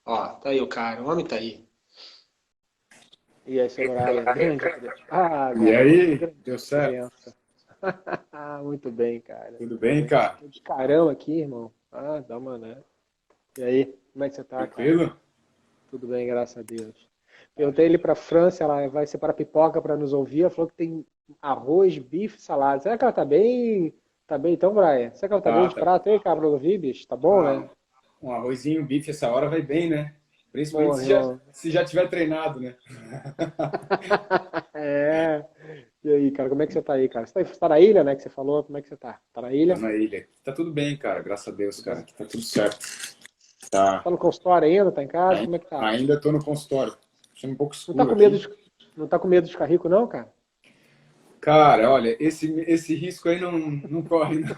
Ó, tá aí o cara, o homem tá aí. E aí, seu Brian, grande presença. Ah, E garoto, aí, grande deu certo? presença. Muito bem, cara, Tudo muito bem, bem. cara? Tô de carão aqui, irmão. Ah, dá uma, né? E aí, como é que você tá, cara? Tranquilo? Tudo bem, graças a Deus. Perguntei ele pra França, ela vai separar pipoca pra nos ouvir. Ela falou que tem arroz, bife, salada. Será que ela tá bem? Tá bem então, Brian? Será que ela tá bem Tá, de tá. prato aí, cara, pra ouvir, bicho? Tá bom, Ah, né? um arrozinho, um bife essa hora vai bem, né? Principalmente Porra, irmão. se já tiver treinado, né? É. E aí, cara, como é que você tá aí, cara? Você tá na ilha, né, que você falou? Como é que você tá? Tá na Tô ilha? na ilha. Tá tudo bem, cara. Graças a Deus, Tudo cara. bem? Aqui tá tudo certo. Tá. Tá no consultório ainda? Tá em casa? Ai- Como é que tá? Ainda tô no consultório. Achando um pouco Não tá escuro com medo aqui. de, não tá com medo de ficar rico, não, cara? Cara, olha, esse risco aí não corre, não.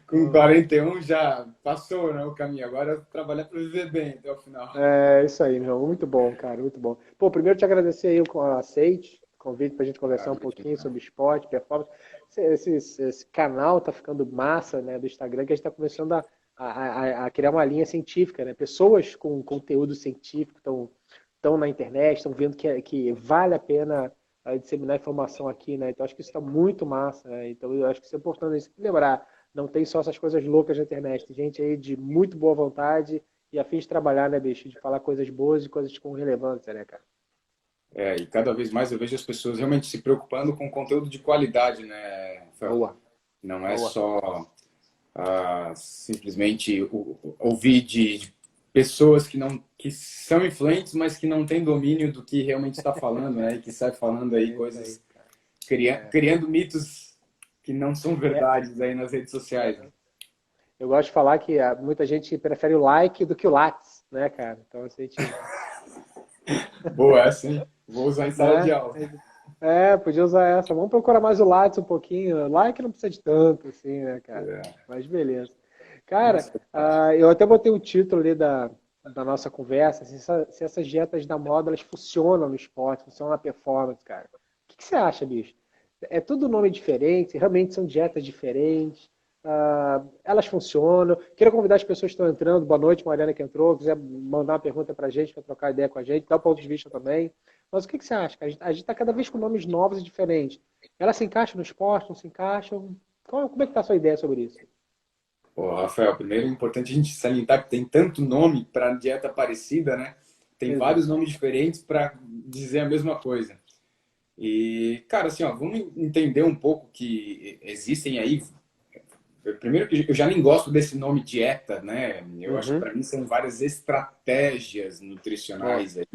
Com Não. 41 já passou, né, o caminho. Agora é trabalhar para viver bem até o final. É isso aí, meu. Muito bom, cara, muito bom. Pô, primeiro te agradecer aí o aceite, o convite pra gente Ah, conversar um pouquinho sobre esporte, performance. Esse canal tá ficando massa, né, do Instagram, que a gente tá começando a criar uma linha científica, né? Pessoas com conteúdo científico estão na internet, estão vendo que vale a pena disseminar informação aqui, né? Então acho que isso está muito massa, né? Então eu acho que isso é importante sempre lembrar. Não tem só essas coisas loucas na internet, tem gente aí de muito boa vontade e a fim de trabalhar, né, bicho? De falar coisas boas e coisas com relevância, né, cara? E cada vez mais eu vejo as pessoas realmente se preocupando com conteúdo de qualidade, né, Rafael? Boa, Não é boa. só simplesmente ouvir de pessoas que são influentes, mas que não têm domínio do que realmente está falando, né? E que sai falando aí É isso aí, coisas, cara. É. criando mitos que não são É, verdades aí nas redes sociais, né? é. Eu gosto de falar que muita gente prefere o like do que o Lattes, né, cara? Então, assim, a gente, Boa, essa, hein? Vou usar em sala de né? aula. Podia usar essa. Vamos procurar mais o Lattes um pouquinho. Like não precisa de tanto, assim, né, cara? Mas beleza. Cara, Mas faz parte. eu até botei o título ali da nossa conversa, se essas dietas da moda, elas funcionam no esporte, funcionam na performance, cara. O que você acha, bicho? É tudo nome diferente, realmente são dietas diferentes, elas funcionam. Quero convidar as pessoas que estão entrando, boa noite, Mariana que entrou, quiser mandar uma pergunta pra gente, para trocar ideia com a gente, dar um ponto de vista também. Mas o que você acha? A gente está cada vez com nomes novos e diferentes. Elas se encaixam no esporte, não se encaixam? Como é que está a sua ideia sobre isso? Pô, Rafael, primeiro é importante a gente salientar que tem tanto nome para dieta parecida, né? Tem vários Exato. nomes diferentes para dizer a mesma coisa. E, cara, assim, ó, vamos entender um pouco que existem aí. Primeiro que eu já nem gosto desse nome dieta, né? Eu acho que Uhum. para mim são várias estratégias Boa. nutricionais aí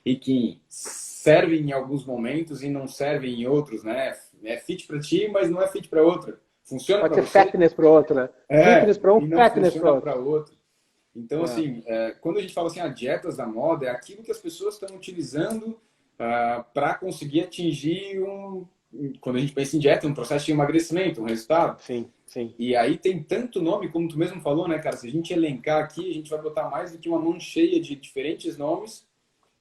e que servem em alguns momentos e não servem em outros, né? É fit para ti, mas não é fit para outra. Funciona Pode para ser você? fatness para o outro, né? Fitness para um, E não fatness para o funciona outro. para outro. Então, É. assim, quando a gente fala assim, dietas da moda, é aquilo que as pessoas estão utilizando para conseguir atingir quando a gente pensa em dieta, um processo de emagrecimento, um resultado. Sim, sim. E aí tem tanto nome, como tu mesmo falou, né, cara? Se a gente elencar aqui, a gente vai botar mais do que uma mão cheia de diferentes nomes.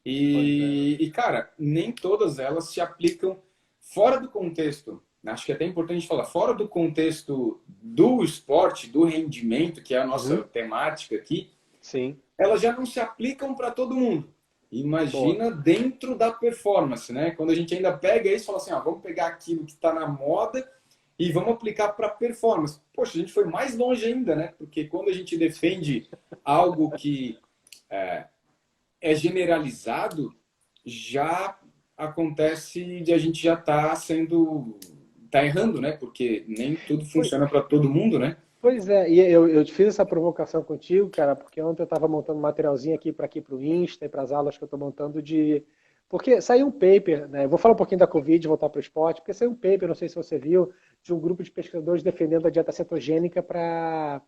Pois é. Cara, nem todas elas se aplicam fora do contexto. Acho que é até importante falar, fora do contexto do esporte, do rendimento, que é a nossa Uhum. temática aqui, Sim. elas já não se aplicam para todo mundo. Boa. Imagina dentro da performance, né? Quando a gente ainda pega isso e fala assim, vamos pegar aquilo que está na moda e vamos aplicar para performance. Poxa, a gente foi mais longe ainda, né? Porque quando a gente defende algo que é generalizado, já acontece de a gente já tá errando, né? Porque nem tudo Pois, funciona para todo mundo, né? pois é, e eu te fiz essa provocação contigo, cara, porque ontem eu estava montando um materialzinho aqui para o Insta e para as aulas que eu estou montando de. Porque saiu um paper, né? Eu vou falar um pouquinho da Covid e voltar para o esporte, porque saiu um paper, não sei se você viu, de um grupo de pesquisadores defendendo a dieta cetogênica para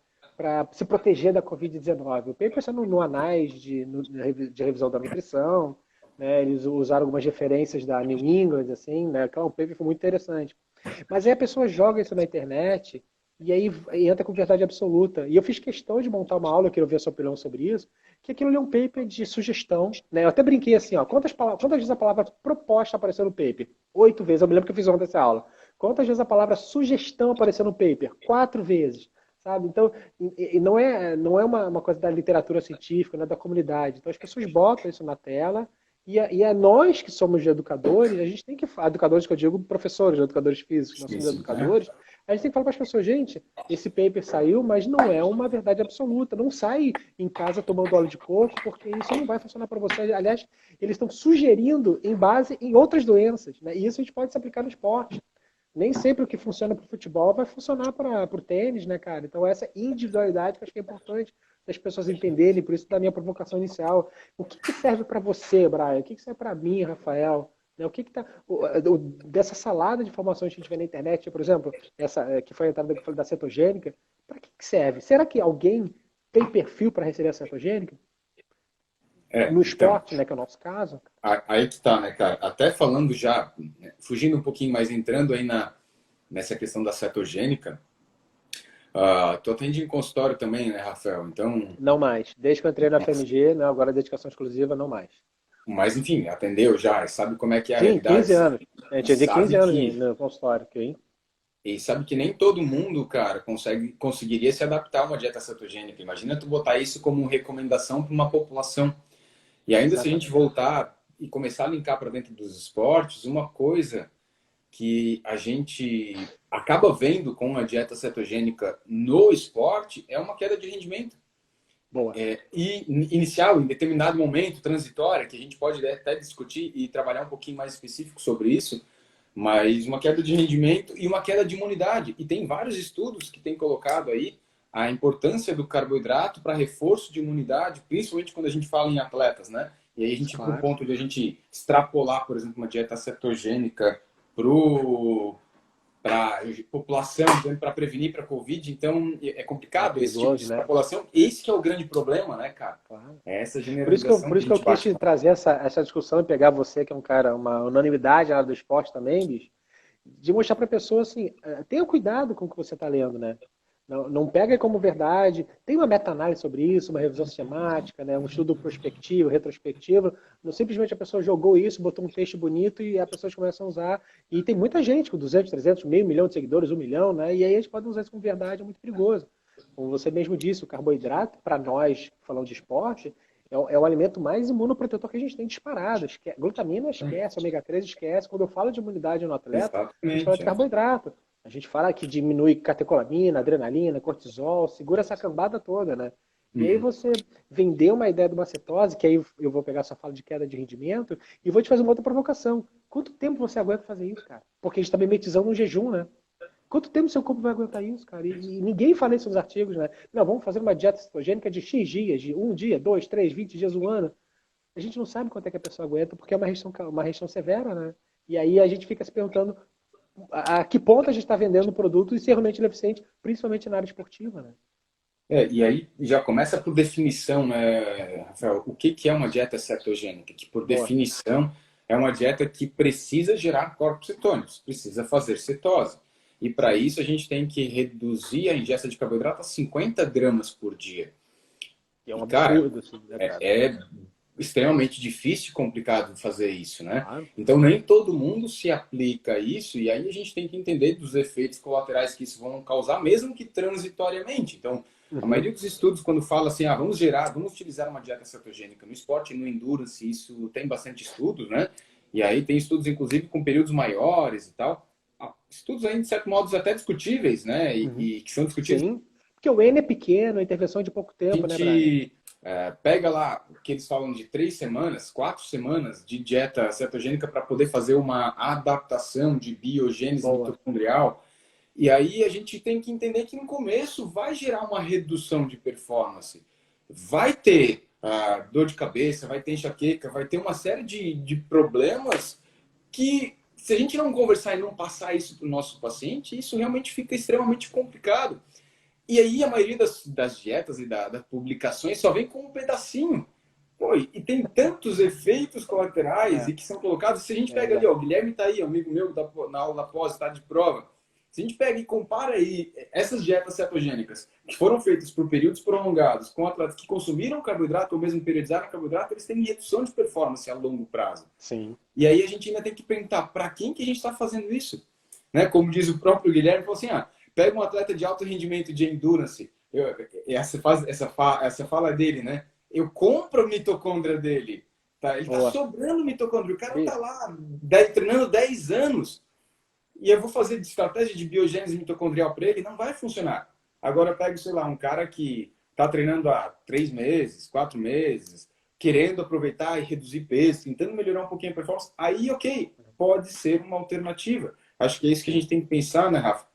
se proteger da Covid-19. O paper saiu no Anais de revisão da nutrição, né? Eles usaram algumas referências da New England, assim, né? Então, o paper foi muito interessante. Mas aí a pessoa joga isso na internet e aí entra com verdade absoluta. E eu fiz questão de montar uma aula, eu quero ver a sua opinião sobre isso, que aquilo é um paper de sugestão. Né? Eu até brinquei assim, ó, quantas vezes a palavra proposta apareceu no paper? 8 vezes, eu me lembro que eu fiz ontem essa aula. Quantas vezes a palavra sugestão apareceu no paper? 4 vezes. sabe? Então, e não é uma coisa da literatura científica, não é da comunidade. Então, as pessoas botam isso na tela e é nós que somos educadores, a gente tem que, educadores que eu digo, professores, educadores físicos, nós Sim, somos sim, né? educadores, a gente tem que falar para as pessoas, gente, esse paper saiu, mas não é uma verdade absoluta. Não sai em casa tomando óleo de coco, porque isso não vai funcionar para você. Aliás, eles estão sugerindo em base em outras doenças, né? E isso a gente pode se aplicar no esporte. Nem sempre o que funciona para o futebol vai funcionar para o tênis, né, cara? Então, essa individualidade que eu acho que é importante das pessoas entenderem, por isso da minha provocação inicial. O que, que serve para você, Brian? O que, que serve para mim, Rafael? Né, o que que tá, dessa salada de informações que a gente vê na internet, por exemplo, essa que foi a entrada que eu falei da cetogênica, para que, que serve? Será que alguém tem perfil para receber a cetogênica? No Então, esporte, né, que é o nosso caso? aí que tá, né, cara? Até falando já, né, fugindo um pouquinho, mas entrando aí nessa questão da cetogênica, tu atende em consultório também, né, Rafael? Então, Não mais. Desde que eu entrei na FMG, né, agora a dedicação exclusiva, não mais. mas enfim, atendeu já, sabe como é que é a Sim, 15 realidade anos. A e gente de 15 sabe anos que no consultório, ok? nem todo mundo, cara, conseguiria se adaptar a uma dieta cetogênica. Imagina tu botar isso como recomendação para uma população. E ainda se a gente Exatamente. voltar e começar a linkar para dentro dos esportes, uma coisa que a gente acaba vendo com a dieta cetogênica no esporte é uma queda de rendimento. Boa. E inicial, em determinado momento, transitória, que a gente pode até discutir e trabalhar um pouquinho mais específico sobre isso, mas uma queda de rendimento e uma queda de imunidade. E tem vários estudos que têm colocado aí a importância do carboidrato para reforço de imunidade, principalmente quando a gente fala em atletas, né? E aí a gente, para o Claro. ponto de a gente extrapolar, por exemplo, uma dieta cetogênica para população, para prevenir para Covid, então é É complicado esse tipo de perigoso, né? extrapolação. Esse que é o grande problema, né, cara? Claro. É essa Por isso que eu, generalização por que a isso que eu gente quis bate. te trazer essa discussão e pegar você, que é um cara, uma unanimidade na área do esporte também, bicho, de mostrar para a pessoa assim, tenha cuidado com o que você está lendo, né? Não pega como verdade. Tem uma meta-análise sobre isso, uma revisão sistemática, né? Um estudo prospectivo, retrospectivo. Não simplesmente a pessoa jogou isso, botou um texto bonito e as pessoas começam a usar. E tem muita gente com 200, 300, meio milhão de seguidores, 1 milhão, né? E aí eles podem usar isso como verdade, é muito perigoso. Como você mesmo disse, o carboidrato, para nós, falando de esporte, é o alimento mais imunoprotetor que a gente tem disparado. Glutamina esquece, ômega 3 esquece. Quando eu falo de imunidade no atleta, a gente fala Exatamente. de carboidrato. A gente fala que diminui catecolamina, adrenalina, cortisol, segura essa cambada toda, né? E aí Uhum. você vendeu uma ideia de uma cetose, que aí eu vou pegar sua fala de queda de rendimento, e vou te fazer uma outra provocação. Quanto tempo você aguenta fazer isso, cara? Porque a gente está mimetizando um jejum, né? Quanto tempo seu corpo vai aguentar isso, cara? E ninguém fala isso nos artigos, né? Não, vamos fazer uma dieta cetogênica de X dias, de 1 dia, 2, 3, 20 dias, 1 ano. A gente não sabe quanto é que a pessoa aguenta, porque é uma restrição severa, né? E aí a gente fica se perguntando a que ponto a gente está vendendo o produto e se realmente ele é eficiente, principalmente na área esportiva, né? E aí já começa por definição, né, Rafael? O que é uma dieta cetogênica? Que por Boa. definição é uma dieta que precisa gerar corpos cetônicos, precisa fazer cetose. E para isso a gente tem que reduzir a ingesta de carboidrato a 50 gramas por dia. Que é um E, cara, absurdo, assim, né, cara? é extremamente difícil e complicado fazer isso, né? Claro. Então nem todo mundo se aplica a isso e aí a gente tem que entender dos efeitos colaterais que isso vão causar, mesmo que transitoriamente. Então, a Uhum. maioria dos estudos, quando fala assim, vamos utilizar uma dieta cetogênica no esporte e no endurance, isso tem bastante estudos, né? E aí tem estudos, inclusive, com períodos maiores e tal. Estudos aí, de certo modo, até discutíveis, né? Uhum. E que são discutidos. Sim. Porque o N é pequeno, a intervenção é de pouco A tempo, né, Brian? gente pega lá o que eles falam de 3 semanas, 4 semanas de dieta cetogênica para poder fazer uma adaptação de biogênese Boa. mitocondrial. E aí a gente tem que entender que no começo vai gerar uma redução de performance. Vai ter dor de cabeça, vai ter enxaqueca, vai ter uma série de problemas que, se a gente não conversar e não passar isso para o nosso paciente, isso realmente fica extremamente complicado. E aí a maioria das dietas e das publicações só vem com um pedacinho. Pô, e tem tantos efeitos colaterais É, e que são colocados. Se a gente é pega ali, verdade. ó, o Guilherme tá aí, amigo meu, na aula pós, está de prova. Se a gente pega e compara aí essas dietas cetogênicas que foram feitas por períodos prolongados com atletas que consumiram carboidrato ou mesmo periodizaram carboidrato, eles têm redução de performance a longo prazo. Sim. E aí a gente ainda tem que perguntar para quem que a gente está fazendo isso? Né? Como diz o próprio Guilherme, falou assim, pega um atleta de alto rendimento, de endurance, essa fala dele, né? Eu compro a mitocôndria dele. Tá? Ele tá sobrando mitocôndria. O cara tá lá treinando 10 anos. E eu vou fazer de estratégia de biogênese mitocondrial para ele, não vai funcionar. Agora eu pego, sei lá, um cara que tá treinando há 3 meses, 4 meses, querendo aproveitar e reduzir peso, tentando melhorar um pouquinho a performance, aí, ok, pode ser uma alternativa. Acho que é isso que a gente tem que pensar, né, Rafa?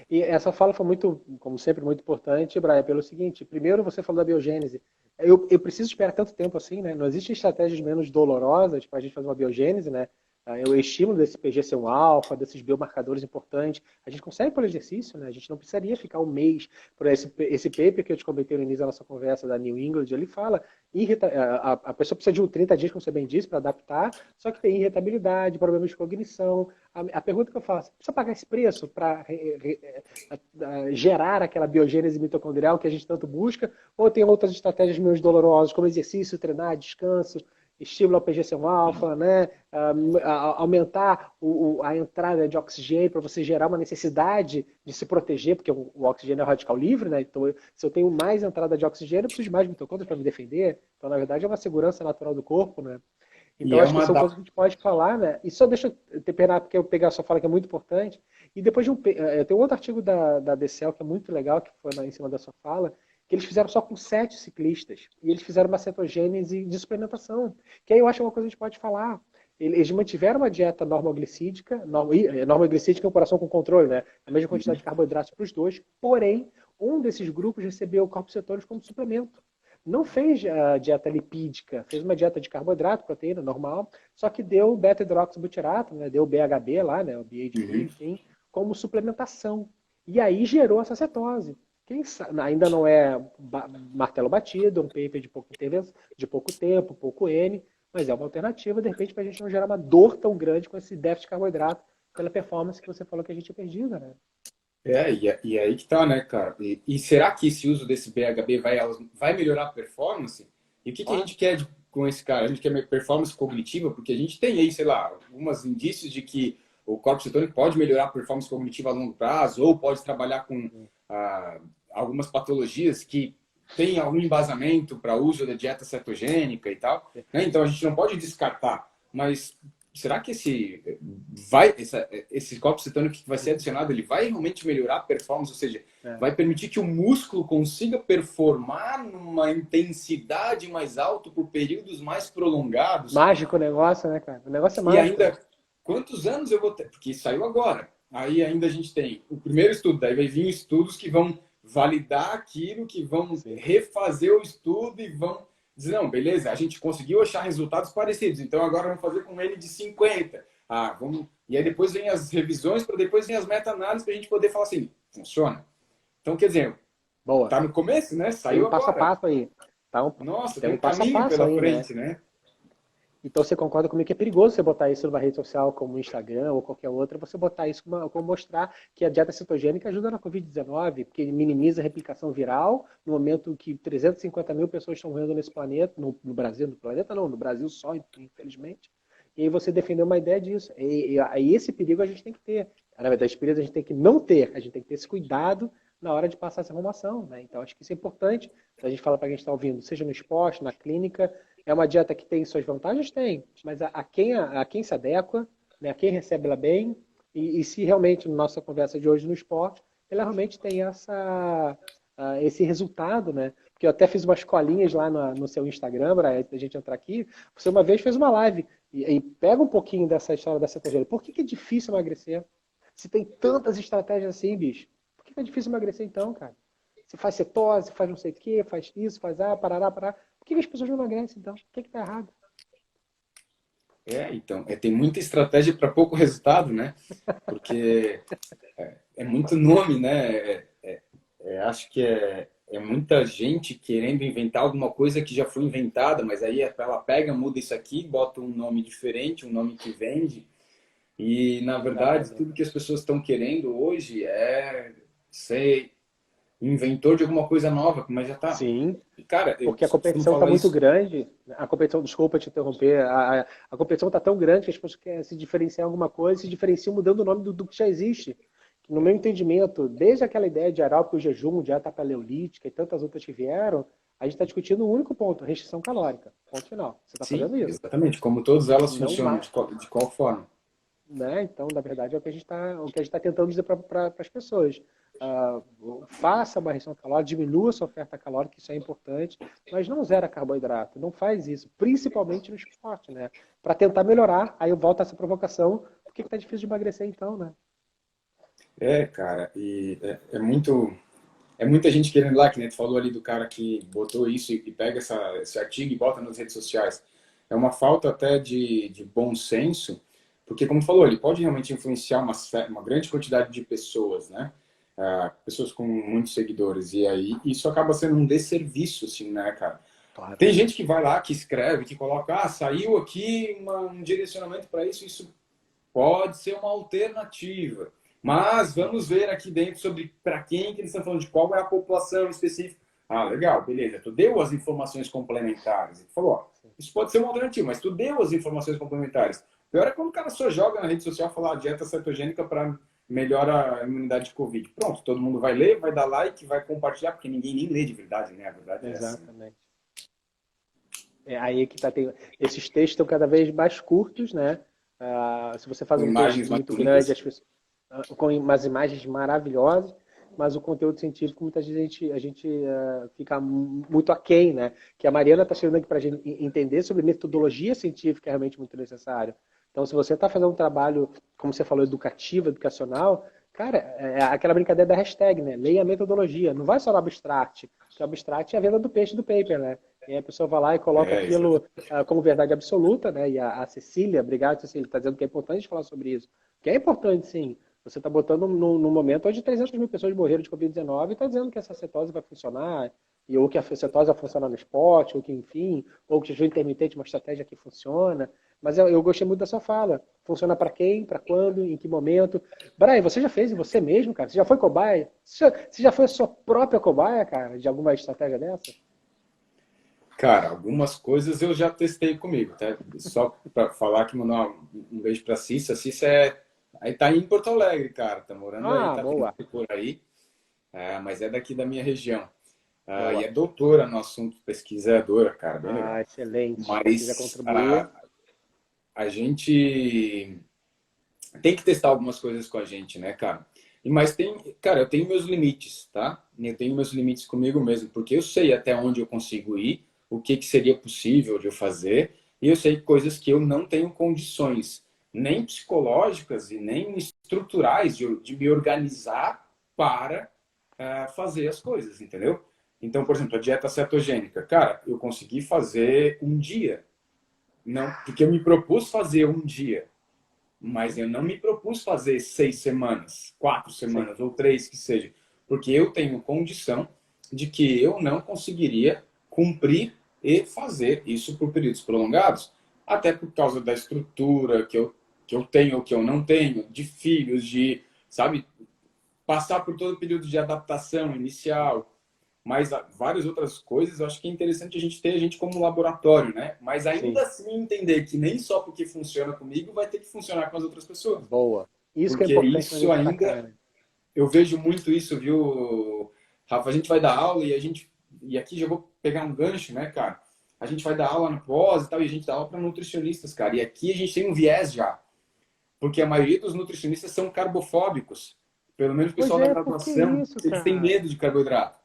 E essa fala foi muito, como sempre, muito importante, Brian, pelo seguinte: primeiro você falou da biogênese. Eu preciso esperar tanto tempo assim, né? Não existem estratégias menos dolorosas para a gente fazer uma biogênese, né? O estímulo desse PGC1 alfa, desses biomarcadores importantes, a gente consegue por exercício, né? A gente não precisaria ficar um mês por esse paper que eu te comentei no início da nossa conversa da New England. Ele fala a pessoa precisa de 30 dias, como você bem disse, para adaptar, só que tem irritabilidade, problemas de cognição. A pergunta que eu faço: precisa pagar esse preço para gerar aquela biogênese mitocondrial que a gente tanto busca? Ou tem outras estratégias menos dolorosas, como exercício, treinar, descanso, estímulo ao PGC1-alfa, né? Aumentar a entrada de oxigênio para você gerar uma necessidade de se proteger, porque o oxigênio é radical livre, né? Então, se eu tenho mais entrada de oxigênio, eu preciso de mais mitocôndrias para me defender. Então, na verdade, é uma segurança natural do corpo, né? Então, acho que são coisas que a gente pode falar, né? E só deixa eu temperar, porque eu pegar a sua fala, que é muito importante. E depois tem um outro artigo da DCL que é muito legal, que foi em cima da sua fala, que eles fizeram só com 7 ciclistas. E eles fizeram uma cetogênese de suplementação. Que aí eu acho que é uma coisa que a gente pode falar. Eles mantiveram uma dieta normoglicídica. Normoglicídica é um coração com controle, né? A mesma quantidade de carboidratos para os dois. Porém, um desses grupos recebeu corpos cetônicos como suplemento. Não fez a dieta lipídica, fez uma dieta de carboidrato, proteína normal, só que deu beta-hidroxibutirato, né? Deu BHB lá, né? O BHB, enfim, como suplementação. E aí gerou essa cetose. Quem sabe, ainda não é martelo batido, é um paper de pouco tempo, pouco N, mas é uma alternativa, de repente, para a gente não gerar uma dor tão grande com esse déficit de carboidrato pela performance que você falou que a gente é perdida, né? E aí que tá, né, cara? E será que esse uso desse BHB vai melhorar a performance? E o que a gente quer com esse cara? A gente quer performance cognitiva, porque a gente tem aí, sei lá, alguns indícios de que o corpo cetônico pode melhorar a performance cognitiva a longo prazo, ou pode trabalhar com algumas patologias que têm algum embasamento para uso da dieta cetogênica e tal. Né? Então a gente não pode descartar, mas será que esse corpo cetônico que vai ser adicionado, ele vai realmente melhorar a performance? Ou seja, vai permitir que o músculo consiga performar numa intensidade mais alta por períodos mais prolongados? Mágico o negócio, né, cara? O negócio é mágico. E ainda, quantos anos eu vou ter? Porque saiu agora. Aí ainda a gente tem o primeiro estudo, daí vai vir estudos que vão validar aquilo, que vão refazer o estudo e vão diz, não, beleza, a gente conseguiu achar resultados parecidos, então agora vamos fazer com N de 50. Vamos... E aí depois vem as revisões, para depois vem as meta-análises, para a gente poder falar assim, funciona. Então, quer dizer, boa, tá no começo, né? Saiu passo agora. A passo aí. Nossa, tem um caminho pela frente, né? Então você concorda comigo que é perigoso você botar isso numa rede social como o Instagram ou qualquer outra, você botar isso como mostrar que a dieta cetogênica ajuda na Covid-19, porque minimiza a replicação viral, no momento que 350 mil pessoas estão morrendo nesse planeta, no Brasil, no planeta não, no Brasil só, infelizmente. E aí você defendeu uma ideia disso. E esse perigo a gente tem que ter. Na verdade, esse perigo a gente tem que não ter, a gente tem que ter esse cuidado na hora de passar essa informação, né? Então acho que isso é importante. A gente fala para quem está ouvindo, seja no esporte, na clínica. É uma dieta que tem suas vantagens? Tem. Mas a quem se adequa, né, a quem recebe ela bem, e se realmente, na nossa conversa de hoje no esporte, ela realmente tem esse resultado, né? Porque eu até fiz umas colinhas lá no seu Instagram, para a gente entrar aqui. Você uma vez fez uma live e pega um pouquinho dessa história da cetogênica. Por que é difícil emagrecer? Se tem tantas estratégias assim, bicho, por que é difícil emagrecer então, cara? Se faz cetose, faz não sei o quê, faz isso, faz parará. Por que as pessoas não emagrecem, então? O que está errado? Então, tem muita estratégia para pouco resultado, né? Porque é muito nome, né? Acho que é muita gente querendo inventar alguma coisa que já foi inventada, mas aí ela pega, muda isso aqui, bota um nome diferente, um nome que vende. E, na verdade, tudo que as pessoas estão querendo hoje é ser inventor de alguma coisa nova, mas já tá. Sim, cara, porque a competição está muito grande. A competição, desculpa te interromper, a competição está tão grande que as pessoas querem se diferenciar em alguma coisa, se diferenciam mudando o nome do que já existe. que no meu entendimento, desde aquela ideia de aeróbico, jejum, dieta paleolítica e tantas outras que vieram, a gente está discutindo um único ponto, restrição calórica. Ponto final. Você está Sim, fazendo isso. exatamente. Como todas elas Não funcionam, mais. de qual forma? Né? Então, na verdade, é o que a gente está tentando dizer para as pessoas. Ah, faça uma restrição calórica, diminua a sua oferta calórica, isso é importante, mas não zera carboidrato, não faz isso, principalmente no esporte, né? Para tentar melhorar, aí eu volto a essa provocação, por que está difícil de emagrecer então, né? Cara, e é muita gente querendo lá, que nem tu falou ali do cara que botou isso e pega esse artigo e bota nas redes sociais. É uma falta até de bom senso, porque, como tu falou, ele pode realmente influenciar uma grande quantidade de pessoas, né? Pessoas com muitos seguidores. E aí isso acaba sendo um desserviço, assim, né, cara? Claro. Tem gente que vai lá, que escreve, que coloca, saiu aqui um direcionamento para isso, isso pode ser uma alternativa. Mas vamos ver aqui dentro sobre para quem que eles estão falando, de qual é a população específica. Legal, beleza. Tu deu as informações complementares. Tu falou, isso pode ser uma alternativa, mas tu deu as informações complementares. Pior é quando o cara só joga na rede social falar dieta cetogênica para melhorar a imunidade de Covid. Pronto, todo mundo vai ler, vai dar like, vai compartilhar, porque ninguém nem lê de verdade, né? A verdade é essa. Exatamente. É aí que tá, esses textos estão cada vez mais curtos, né? Se você faz Com um imagens texto mais muito grande, bonitas. as pessoas, com umas imagens maravilhosas, mas o conteúdo científico, muitas vezes a gente fica muito aquém, né? Que a Mariana está chegando aqui para a gente entender sobre metodologia científica, é realmente muito necessário. Então, se você está fazendo um trabalho, como você falou, educativo, educacional, cara, é aquela brincadeira da hashtag, né? Leia a metodologia, não vai só no abstract, porque o abstract é a venda do peixe do paper, né? E aí a pessoa vai lá e coloca aquilo Exatamente. como verdade absoluta, né? E a Cecília, obrigado, Cecília, está dizendo que é importante falar sobre isso. Que é importante, sim. Você está botando num momento onde 300 mil pessoas morreram de Covid-19 e está dizendo que essa cetose vai funcionar, ou que a cetose vai funcionar no esporte, ou que, enfim, ou que o jejum intermitente é uma estratégia que funciona. Mas eu gostei muito da sua fala. Funciona para quem, para quando, em que momento. Brian, você já fez em você mesmo, cara? Você já foi cobaia? Você já foi a sua própria cobaia, cara, de alguma estratégia dessa? Cara, algumas coisas eu já testei comigo, tá? Só para falar que mandar um beijo para Cissa. A Cissa aí tá em Porto Alegre, cara. Tá morando aí, Ah, tá vindo boa, por aí, mas é daqui da minha região. E boa. é doutora no assunto, pesquisadora, cara, bem Ah, legal. excelente. Se quiser Mas contribuir, a gente tem que testar algumas coisas com a gente, né, cara? Mas cara, eu tenho meus limites, tá? Eu tenho meus limites comigo mesmo, porque eu sei até onde eu consigo ir, o que que seria possível de eu fazer, e eu sei coisas que eu não tenho condições, nem psicológicas e nem estruturais de me organizar para fazer as coisas, entendeu? Então, por exemplo, a dieta cetogênica, cara, eu consegui fazer um dia, não, porque eu me propus fazer um dia. Mas eu não me propus fazer 6 semanas, 4 semanas sim. ou 3 que seja, porque eu tenho condição de que eu não conseguiria cumprir e fazer isso por períodos prolongados, até por causa da estrutura que eu tenho ou que eu não tenho, de filhos, sabe, passar por todo o período de adaptação inicial, mas várias outras coisas, eu acho que é interessante a gente ter a gente como laboratório, né? Mas ainda Sim. assim entender que nem só porque funciona comigo vai ter que funcionar com as outras pessoas. Boa. Isso que é Porque importante também isso destacar, ainda, né? eu vejo muito isso, viu, Rafa? A gente vai dar aula e aqui já vou pegar um gancho, né, cara? A gente vai dar aula no pós e tal, e a gente dá aula para nutricionistas, cara. E aqui a gente tem um viés já, porque a maioria dos nutricionistas são carbofóbicos. Pelo menos o Pois pessoal da é, por que graduação, isso, eles têm cara? medo de carboidrato.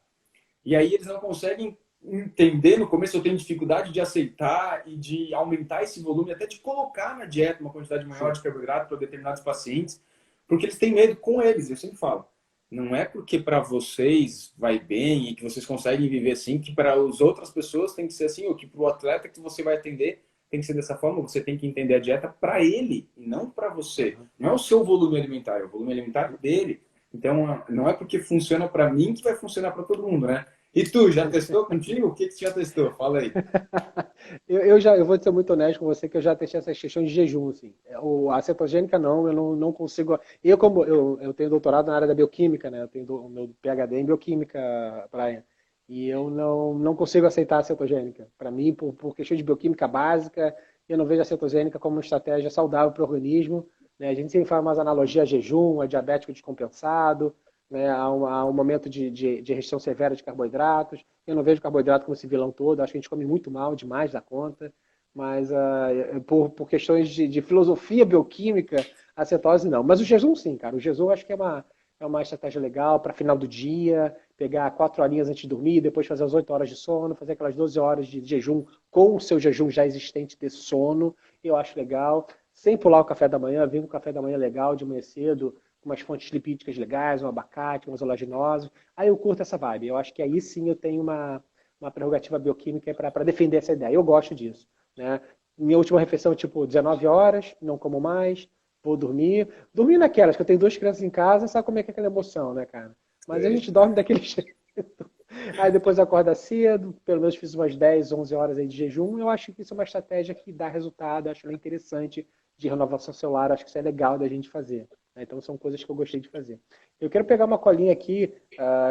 E aí eles não conseguem entender, no começo eu tenho dificuldade de aceitar e de aumentar esse volume, até de colocar na dieta uma quantidade maior Sim. de carboidrato para determinados pacientes, porque eles têm medo com eles, eu sempre falo. Não é porque para vocês vai bem e que vocês conseguem viver assim, que para as outras pessoas tem que ser assim, ou que para o atleta que você vai atender tem que ser dessa forma, você tem que entender a dieta para ele e não para você. Uhum. Não é o seu volume alimentar, é o volume alimentar dele. Então, não é porque funciona para mim que vai funcionar para todo mundo, né? E tu, já testou contigo? O que que você já testou? Fala aí. Eu vou ser muito honesto com você que eu já testei essas questões de jejum, assim. A cetogênica não, eu não consigo. Como eu tenho doutorado na área da bioquímica, né? Eu tenho o meu PhD em bioquímica, Brian. E eu não consigo aceitar a cetogênica. Para mim, por questão de bioquímica básica, eu não vejo a cetogênica como uma estratégia saudável para o organismo. né? A gente sempre faz umas analogias a jejum, a diabético descompensado, né? A um momento de restrição severa de carboidratos. Eu não vejo carboidrato como esse vilão todo, acho que a gente come muito mal, demais da conta, mas por questões de filosofia bioquímica, a cetose não. Mas o jejum sim, cara. O jejum eu acho que é uma estratégia legal para final do dia, pegar 4 horinhas antes de dormir, depois fazer as 8 horas de sono, fazer aquelas 12 horas de jejum com o seu jejum já existente de sono, eu acho legal. Sem pular o café da manhã, vir com o café da manhã legal de manhã cedo, com umas fontes lipídicas legais, um abacate, umas oleaginosas. Aí eu curto essa vibe. Eu acho que aí sim eu tenho uma prerrogativa bioquímica para defender essa ideia. Eu gosto disso, né? Minha última refeição, tipo, 19 horas, não como mais, vou dormir. Dormir naquelas, que eu tenho 2 crianças em casa, sabe como é que é aquela emoção, né, cara? Mas a Sei. gente dorme daquele jeito. Aí depois acorda cedo, pelo menos fiz umas 10, 11 horas aí de jejum. Eu acho que isso é uma estratégia que dá resultado, acho ela interessante de renovação celular, acho que isso é legal da gente fazer, né? Então são coisas que eu gostei de fazer. Eu quero pegar uma colinha aqui,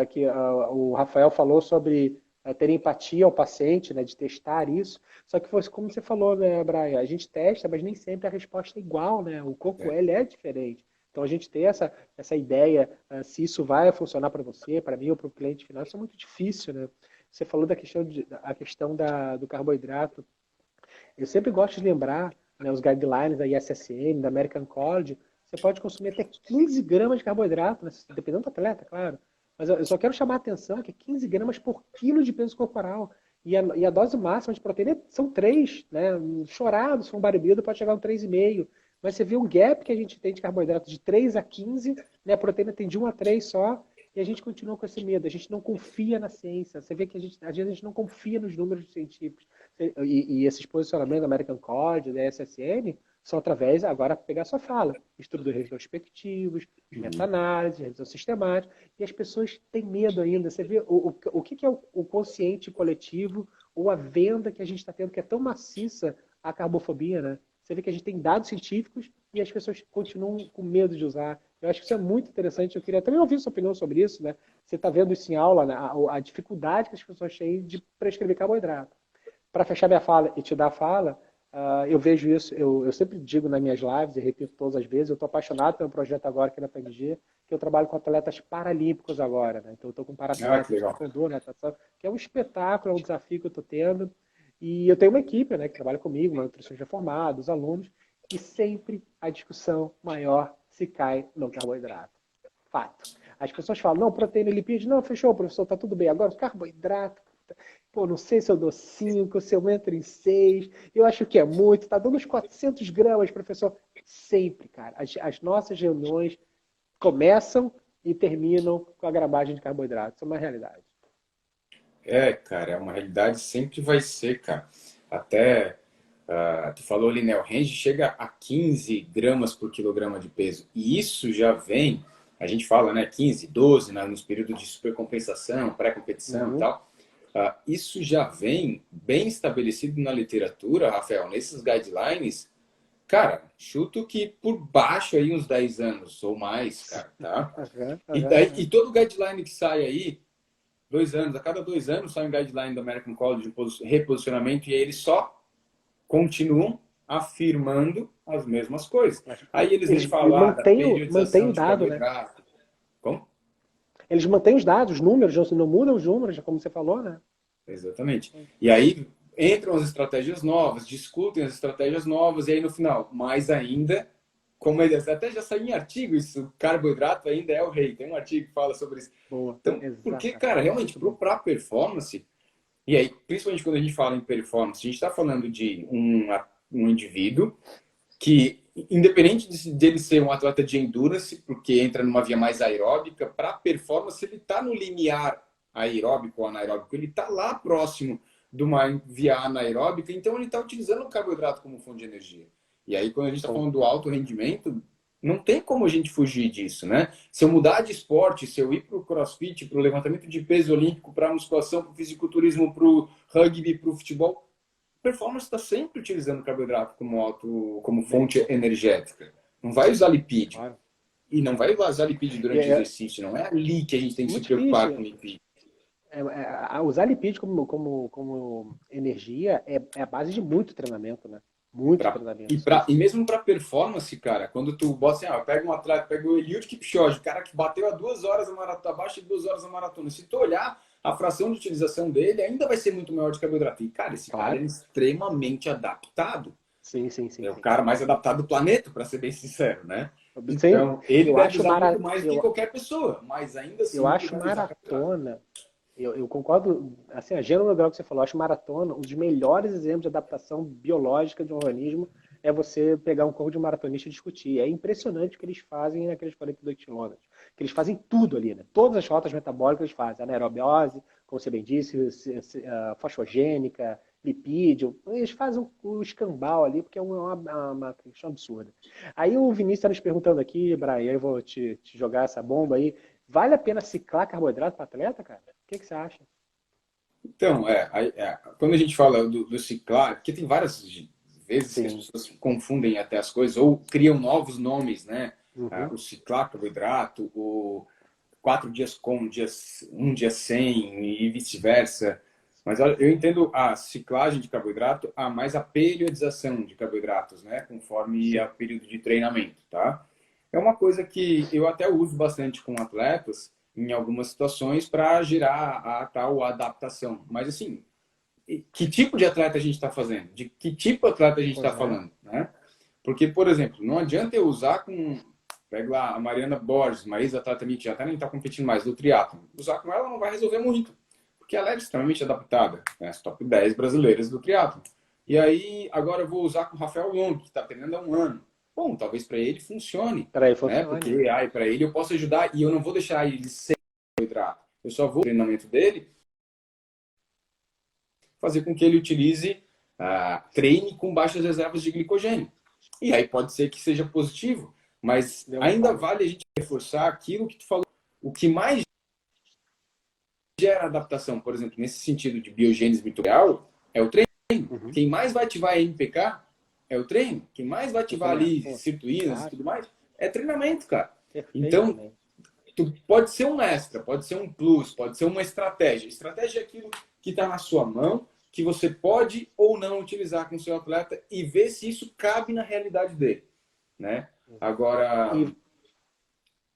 que o Rafael falou sobre ter empatia ao paciente, né, de testar isso. Só que foi como você falou, né, Brian? A gente testa, mas nem sempre a resposta é igual, né? O corpo, É. ele é diferente. Então a gente ter essa ideia, se isso vai funcionar para você, para mim ou para o cliente final, isso é muito difícil, né? Você falou a questão do carboidrato. Eu sempre gosto de lembrar, né, os guidelines da ISSN, da American College, você pode consumir até 15 gramas de carboidrato, né, dependendo do atleta, claro. Mas eu só quero chamar a atenção que é 15 gramas por quilo de peso corporal. E a dose máxima de proteína são 3, né? Chorado, se for um bodybuilder, pode chegar a um 3,5. Mas você vê o gap que a gente tem de carboidrato de 3 a 15, né? A proteína tem de 1 a 3 só, e a gente continua com esse medo. A gente não confia na ciência. Você vê que às vezes a gente não confia nos números científicos. E esses posicionamentos da American College, da SSN, são através, agora, pegar sua fala, estudos retrospectivos, meta-análise, revisão sistemática, e as pessoas têm medo ainda. Você vê o que é o consciente coletivo ou a venda que a gente está tendo, que é tão maciça a carbofobia, né? Você vê que a gente tem dados científicos e as pessoas continuam com medo de usar. Eu acho que isso é muito interessante. Eu queria também ouvir sua opinião sobre isso, né? Você está vendo isso em aula, né? A dificuldade que as pessoas têm de prescrever carboidrato. Para fechar minha fala e te dar a fala, eu vejo isso, eu sempre digo nas minhas lives e repito todas as vezes, eu estou apaixonado pelo projeto agora aqui na PNG, que eu trabalho com atletas paralímpicos agora, né? Então eu estou com Ah, que paraplégico, legal. taekwondo, natação, que é um espetáculo, é um desafio que eu estou tendo. E eu tenho uma equipe, né, que trabalha comigo, uma nutricionista formada, os alunos, e sempre a discussão maior se cai no carboidrato. Fato. As pessoas falam, não, proteína e lipídio, não, fechou, professor, tá tudo bem. Agora, carboidrato, pô, não sei se eu dou 5, se eu entro em 6, eu acho que é muito, tá dando uns 400 gramas, professor. Sempre, cara, as nossas reuniões começam e terminam com a gramagem de carboidrato. Isso é uma realidade. É, cara, é uma realidade, sempre vai ser, cara. Até, tu falou ali, né, o range chega a 15 gramas por quilograma de peso. E isso já vem, a gente fala, né, 15, 12, né, nos períodos de supercompensação, pré-competição e Uhum. tal. Isso já vem bem estabelecido na literatura, Rafael, nesses guidelines. Cara, chuto que por baixo aí uns 10 anos ou mais, cara, tá? Aham, E, aham, daí, aham. e todo guideline que sai aí, 2 anos, a cada 2 anos sai um guideline do American College de reposicionamento e aí eles só continuam afirmando as mesmas coisas. Aí eles vêm Eles falar da mantêm periodização o de dado, né? carboidrato. Como? Eles mantêm os dados, os números, não mudam os números, como você falou, né? Exatamente. E aí entram as estratégias novas, discutem as estratégias novas, e aí no final, mais ainda, como ele até já saiu em artigo, isso, carboidrato ainda é o rei. Tem um artigo que fala sobre isso. Boa, Então, porque, cara, exatamente. realmente, Muito bom. para performance, e aí, principalmente quando a gente fala em performance, a gente está falando de um indivíduo que, independente de ele ser um atleta de endurance, porque entra numa via mais aeróbica, para performance ele está no limiar aeróbico ou anaeróbico, ele está lá próximo de uma via anaeróbica, então ele está utilizando o carboidrato como fonte de energia. E aí, quando a gente está falando do alto rendimento, não tem como a gente fugir disso, né? Se eu mudar de esporte, se eu ir para o crossfit, para o levantamento de peso olímpico, para a musculação, para o fisiculturismo, para o rugby, para o futebol, performance está sempre utilizando carboidrato como fonte energética. Não vai usar lipídio. Claro. E não vai usar lipídio E durante o exercício. Não é ali que a gente tem que se muito preocupar com difícil. lipídio. Usar lipídio como energia é a base de muito treinamento, né? Muitos treinamentos. E mesmo para performance, cara, quando tu bota assim, eu pego um atleta, pego o Eliud Kipchoge, o cara que bateu a 2 horas a maratona, abaixo de 2 horas a maratona. Se tu olhar, a fração de utilização dele ainda vai ser muito maior de carboidrato. E, cara, esse cara é extremamente adaptado. Sim. É o cara mais adaptado do planeta, para ser bem sincero, né? Sim, Então, ele deve acho usar muito mais do que qualquer pessoa, mas ainda assim eu ele acho vai usar maratona, eu concordo, assim, a gênero grau que você falou, eu acho maratona um dos melhores exemplos de adaptação biológica de um organismo é você pegar um corpo de maratonista e discutir. É impressionante o que eles fazem naqueles 42 quilômetros. Que eles fazem tudo ali, né? Todas as rotas metabólicas eles fazem. Anaerobiose, como você bem disse, fosfogênica, lipídio. Eles fazem o escambau ali, porque é uma questão absurda. Aí o Vinícius está nos perguntando aqui, Brian, eu vou te jogar essa bomba aí. Vale a pena ciclar carboidrato para atleta, cara? O que você acha? Então, quando a gente fala do ciclar, porque tem várias vezes que as Sim. pessoas confundem até as coisas ou criam novos nomes, né? Uhum. O ciclar carboidrato, o 4 dias com, um dia sem e vice-versa. Mas olha, eu entendo a ciclagem de carboidrato, mais a periodização de carboidratos, né? Conforme Sim. o período de treinamento, tá? É uma coisa que eu até uso bastante com atletas em algumas situações para gerar a tal adaptação. Mas assim, que tipo de atleta a gente está fazendo? De que tipo de atleta a gente está Pois é. falando, né? Porque, por exemplo, não adianta eu usar com... Pega lá a Mariana Borges, uma ex-atleta minha que já até nem está competindo mais do triatlo. Usar com ela não vai resolver muito, porque ela é extremamente adaptada, né? As top 10 brasileiras do triatlo. E aí, agora eu vou usar com o Rafael Long, que está treinando há um ano. Bom, talvez para ele funcione, Para aí né? funciona. Porque para ele eu posso ajudar e eu não vou deixar ele sem carboidrato. Eu só vou no treinamento dele fazer com que ele utilize, treine com baixas reservas de glicogênio. E aí pode ser que seja positivo, mas ainda vale a gente reforçar aquilo que tu falou. O que mais gera adaptação, por exemplo, nesse sentido de biogênese mitocal, é o treino. Uhum. Quem mais vai ativar a MPK é o treino. Quem mais vai ativar ali sirtuínas e tudo mais é treinamento, cara. Então, tu pode ser um extra, pode ser um plus, pode ser uma estratégia. Estratégia é aquilo que está na sua mão, que você pode ou não utilizar com o seu atleta e ver se isso cabe na realidade dele, né? Agora...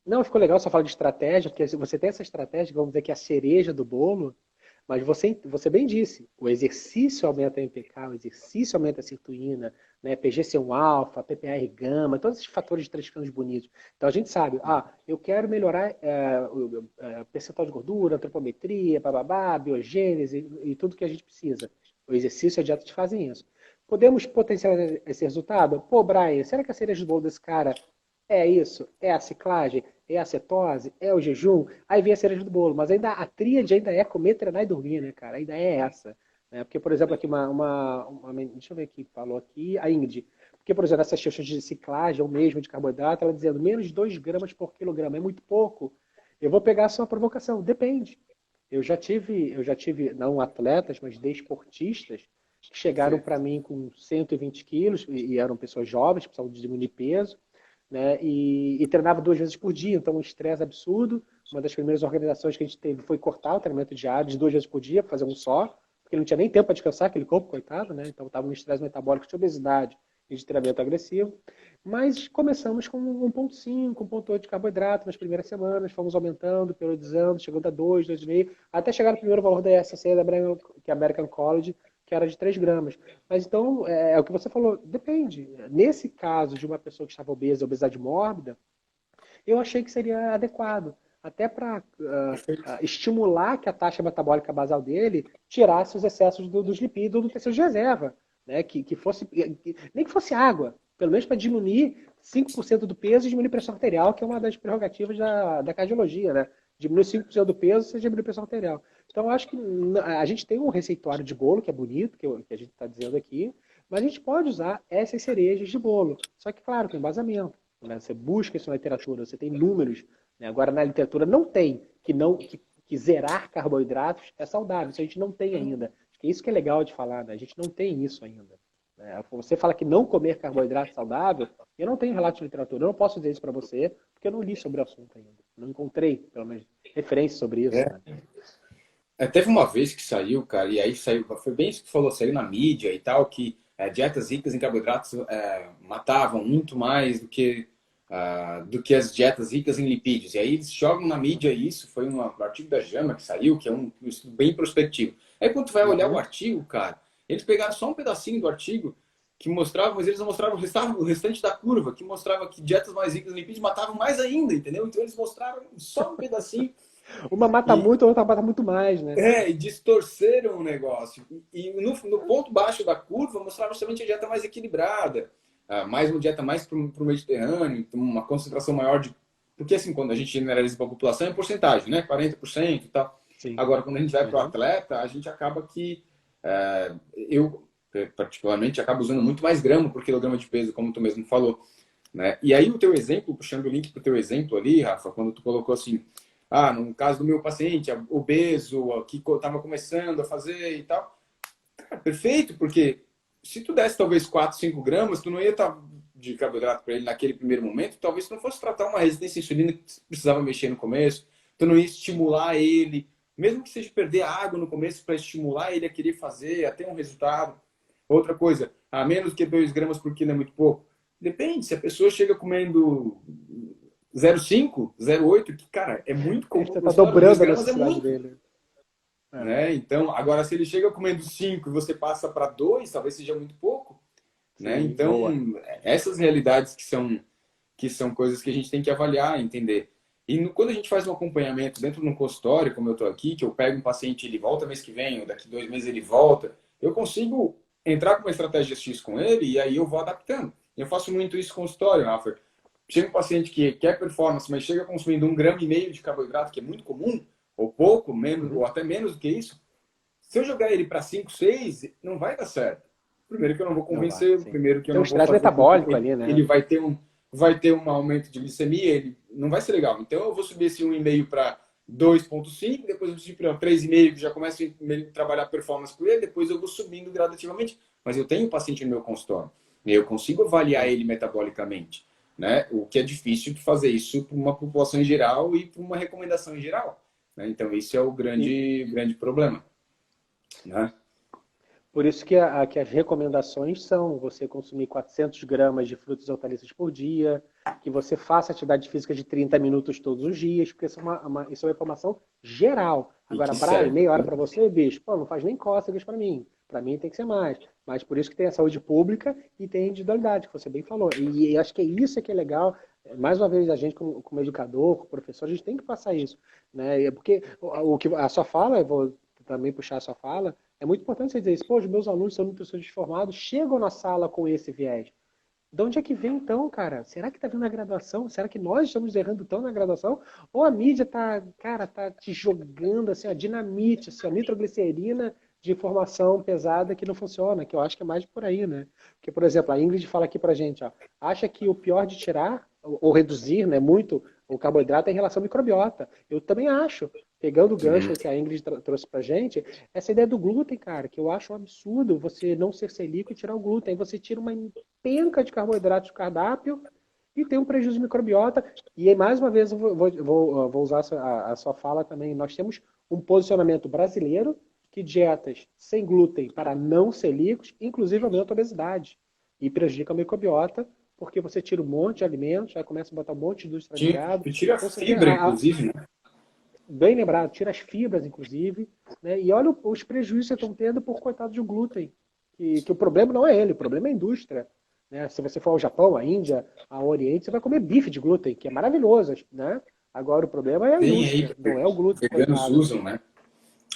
Não, ficou legal só falar de estratégia, porque você tem essa estratégia, vamos dizer que é a cereja do bolo, mas você bem disse, o exercício aumenta a MPK, o exercício aumenta a sirtuína, né, PGC1-alfa, PPAR gama, todos esses fatores de transcrições bonitos. Então a gente sabe, eu quero melhorar o percentual de gordura, antropometria, bababá, biogênese e tudo que a gente precisa. O exercício e a dieta te fazem isso. Podemos potencializar esse resultado? Pô, Brian, será que a cereja do bolo desse cara é isso? É a ciclagem? É a cetose? É o jejum? Aí vem a cereja do bolo. Mas ainda a tríade ainda é comer, treinar e dormir, né, cara? Ainda é essa. Né? Porque, por exemplo, aqui deixa eu ver aqui, falou aqui, a Ingrid. Porque, por exemplo, essas questões de ciclagem ou mesmo de carboidrato, ela dizendo menos de 2 gramas por quilograma, é muito pouco. Eu vou pegar só uma provocação, depende. Eu já tive, não atletas, mas desportistas, que chegaram para mim com 120 quilos, e eram pessoas jovens, precisavam diminuir peso, né? E treinava 2 vezes por dia, então um estresse absurdo. Uma das primeiras organizações que a gente teve foi cortar o treinamento diário de 2 vezes por dia, fazer um só, porque não tinha nem tempo para descansar aquele corpo, coitado, né? Então estava no estresse metabólico de obesidade e de treinamento agressivo. Mas começamos com 1,5, 1,8 de carboidrato nas primeiras semanas, fomos aumentando, periodizando, chegando a 2, 2,5, até chegar no primeiro valor da ESC, que é a American College, que era de 3 gramas. Mas então, é o que você falou, depende. Nesse caso de uma pessoa que estava obesa, obesidade mórbida, eu achei que seria adequado. Até para estimular que a taxa metabólica basal dele tirasse os excessos dos lipídios do tecido de reserva. Né? Que fosse, nem que fosse água, pelo menos para diminuir 5% do peso e diminuir a pressão arterial, que é uma das prerrogativas da cardiologia. Né? Diminuir 5% do peso, você diminui a pressão arterial. Então, eu acho que a gente tem um receituário de bolo, que é bonito, que a gente está dizendo aqui, mas a gente pode usar essas cerejas de bolo. Só que, claro, com embasamento. Né? Você busca isso na literatura, você tem números. Né? Agora, na literatura não tem que zerar carboidratos é saudável. Isso a gente não tem ainda. Acho que é isso que é legal de falar, né? A gente não tem isso ainda. Né? Você fala que não comer carboidrato é saudável, eu não tenho relato de literatura, eu não posso dizer isso para você, porque eu não li sobre o assunto ainda. Não encontrei, pelo menos, referência sobre isso. Né? Teve uma vez que saiu, cara, e aí saiu, foi bem isso que falou, saiu na mídia e tal, que dietas ricas em carboidratos matavam muito mais do que as dietas ricas em lipídios. E aí eles jogam na mídia isso, foi um artigo da JAMA que saiu, que é um estudo bem prospectivo. Aí quando tu vai olhar o artigo, cara, eles pegaram só um pedacinho do artigo que mostrava, mas eles não mostravam o restante da curva, que mostrava que dietas mais ricas em lipídios matavam mais ainda, entendeu? Então eles mostraram só um pedacinho. Uma mata muito, a outra mata muito mais, né? E distorceram o negócio. E no ponto baixo da curva mostrava justamente a dieta mais equilibrada, mais uma dieta mais para o Mediterrâneo, uma concentração maior de... Porque assim, quando a gente generaliza para a população é em porcentagem, né? 40% e tal. Sim. Agora, quando a gente vai para o atleta, a gente acaba que... eu, particularmente, acabo usando muito mais grama por quilograma de peso, como tu mesmo falou. Né? E aí o teu exemplo, puxando o link para o teu exemplo ali, Rafa, quando tu colocou assim... no caso do meu paciente, obeso, que estava começando a fazer e tal. Cara, perfeito, porque se tu desse talvez 4, 5 gramas, tu não ia estar de carboidrato para ele naquele primeiro momento, talvez tu não fosse tratar uma resistência à insulina que precisava mexer no começo, tu não ia estimular ele, mesmo que seja perder água no começo para estimular ele a querer fazer, a ter um resultado. Outra coisa, a menos que 2 gramas por quilo é muito pouco. Depende, se a pessoa chega comendo 0,5, 0,8, que, cara, é muito comum. Você está dobrando a necessidade dele. Né? Então, agora, se ele chega comendo 5 e você passa para 2, talvez seja muito pouco. Sim, né? Então, boa. Essas realidades que são coisas que a gente tem que avaliar, entender. E quando a gente faz um acompanhamento dentro de um consultório, como eu estou aqui, que eu pego um paciente, ele volta mês que vem, ou daqui 2 meses ele volta, eu consigo entrar com uma estratégia X com ele e aí eu vou adaptando. Eu faço muito isso no consultório, Rafa. Chega um paciente que quer performance, mas chega consumindo 1,5 grama de carboidrato, que é muito comum, ou pouco, menos, ou até menos do que isso. Se eu jogar ele para 5, 6, não vai dar certo. Primeiro que eu não vou convencer, primeiro que eu não vou fazer... metabólico ali, né? Ele vai ter um aumento de glicemia, ele não vai ser legal. Então eu vou subir esse 1,5 para 2,5, depois eu vou subir para 3,5, que já começo a trabalhar performance com ele, depois eu vou subindo gradativamente. Mas eu tenho um paciente no meu consultório, e eu consigo avaliar ele metabolicamente. Né? O que é difícil de fazer isso para uma população em geral e para uma recomendação em geral. Né? Então, isso é o grande problema. Né? Por isso que as recomendações são você consumir 400 gramas de frutas e hortaliças por dia, que você faça atividade física de 30 minutos todos os dias, porque isso é uma informação geral. Agora, Brian, meia hora para você, bicho, pô, não faz nem cócegas para mim. Para mim tem que ser mais. Mas por isso que tem a saúde pública e tem a individualidade, que você bem falou. E acho que é isso que é legal. Mais uma vez, a gente como educador, como professor, a gente tem que passar isso. Né? Porque o que a sua fala, eu vou também puxar a sua fala, é muito importante você dizer isso. Pô, os meus alunos são nutricionistas formados, chegam na sala com esse viés. De onde é que vem então, cara? Será que está vindo na graduação? Será que nós estamos errando tão na graduação? Ou a mídia tá te jogando assim, a dinamite, assim, a nitroglicerina de informação pesada que não funciona, que eu acho que é mais por aí, né? Porque, por exemplo, a Ingrid fala aqui pra gente, ó, acha que o pior de tirar ou reduzir, né, muito o carboidrato é em relação à microbiota. Eu também acho. Pegando o gancho que a Ingrid trouxe pra gente, essa ideia do glúten, cara, que eu acho um absurdo você não ser celíaco e tirar o glúten. Aí você tira uma penca de carboidratos do cardápio e tem um prejuízo de microbiota. E aí, mais uma vez, eu vou usar a sua fala também. Nós temos um posicionamento brasileiro que dietas sem glúten para não celíacos, inclusive aumenta a obesidade e prejudica a microbiota, porque você tira um monte de alimentos, aí começa a botar um monte de indústria ligada. E tira a fibra, inclusive, né? Bem lembrado, tira as fibras, inclusive, né? E olha os prejuízos que vocês estão tendo por coitado de um glúten. Que o problema não é ele, o problema é a indústria. Né? Se você for ao Japão, à Índia, ao Oriente, você vai comer bife de glúten, que é maravilhoso, né? Agora o problema é a indústria, não é o glúten. Os veganos usam, né?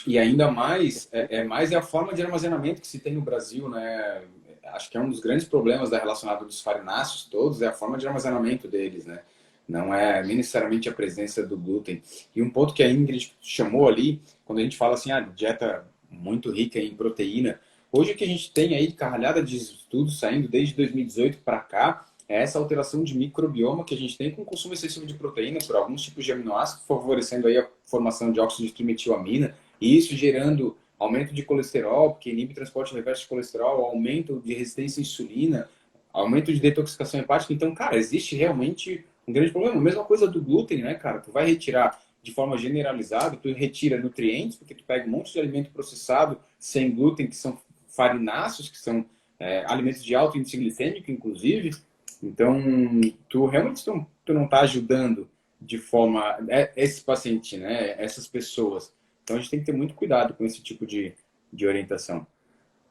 E ainda mais, mais a forma de armazenamento que se tem no Brasil, né? Acho que é um dos grandes problemas relacionado dos farináceos todos, é a forma de armazenamento deles, né? Não é necessariamente a presença do glúten. E um ponto que a Ingrid chamou ali, quando a gente fala assim, dieta muito rica em proteína, hoje o que a gente tem aí de carralhada de estudos saindo desde 2018 para cá, é essa alteração de microbioma que a gente tem com o consumo excessivo de proteína por alguns tipos de aminoácidos, favorecendo aí a formação de óxido de trimetilamina, e isso gerando aumento de colesterol, porque inibe transporte reverso de colesterol, aumento de resistência à insulina, aumento de detoxificação hepática. Então, cara, existe realmente um grande problema. Mesma coisa do glúten, né, cara? Tu vai retirar de forma generalizada, tu retira nutrientes, porque tu pega um monte de alimento processado sem glúten, que são farináceos, que são alimentos de alto índice glicêmico, inclusive. Então, tu realmente tu não está ajudando de forma esse paciente, né? Essas pessoas. Então, a gente tem que ter muito cuidado com esse tipo de orientação.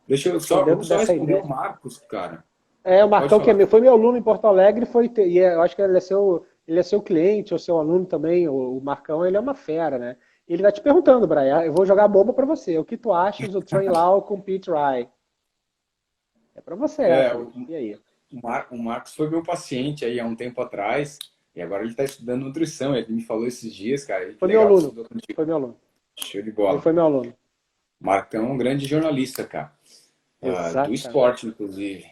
Deixa eu Então, vou dentro só dessa responder ideia. o Marcos, cara. O Pode Marcão, falar. foi meu aluno em Porto Alegre, eu acho que ele é seu cliente ou seu aluno também. O Marcão, ele é uma fera, né? Ele vai te perguntando, Brian, eu vou jogar a bomba para você. O que tu achas do Train Lau com Pete Rye? É para você É, essa, bicho. E aí? O Marcos foi meu paciente aí há um tempo atrás, e agora ele está estudando nutrição. Ele me falou esses dias, cara, e que Foi meu legal que aluno. estudou contigo. Foi meu aluno. Show de Ele bola. foi meu aluno. Marcão é um grande jornalista, cara. Do Exatamente. esporte, inclusive.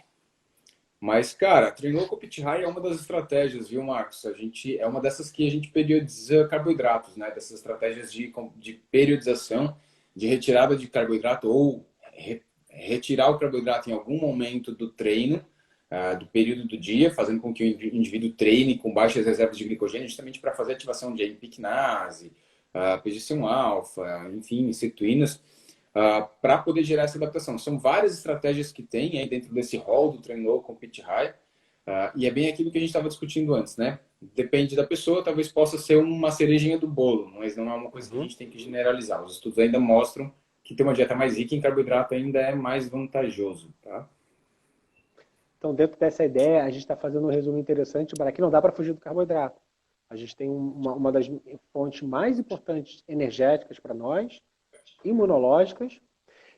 Mas, cara, treinou com o Pit High é uma das estratégias, viu, Marcos? É uma dessas que a gente periodiza carboidratos, né? Dessas estratégias de periodização, de retirada de carboidrato ou retirar o carboidrato em algum momento do treino, do período do dia, fazendo com que o indivíduo treine com baixas reservas de glicogênio, justamente para fazer ativação de AMP quinase, PGC1-alfa, enfim, cetoínas, para poder gerar essa adaptação. São várias estratégias que tem aí dentro desse rol do treino low com Pit High, e é bem aquilo que a gente estava discutindo antes, né? Depende da pessoa, talvez possa ser uma cerejinha do bolo, mas não é uma coisa que a Uhum. gente tem que generalizar. Os estudos ainda mostram que ter uma dieta mais rica em carboidrato ainda é mais vantajoso, tá? Então, dentro dessa ideia, a gente está fazendo um resumo interessante para que não dá para fugir do carboidrato. A gente tem uma das fontes mais importantes energéticas para nós, imunológicas,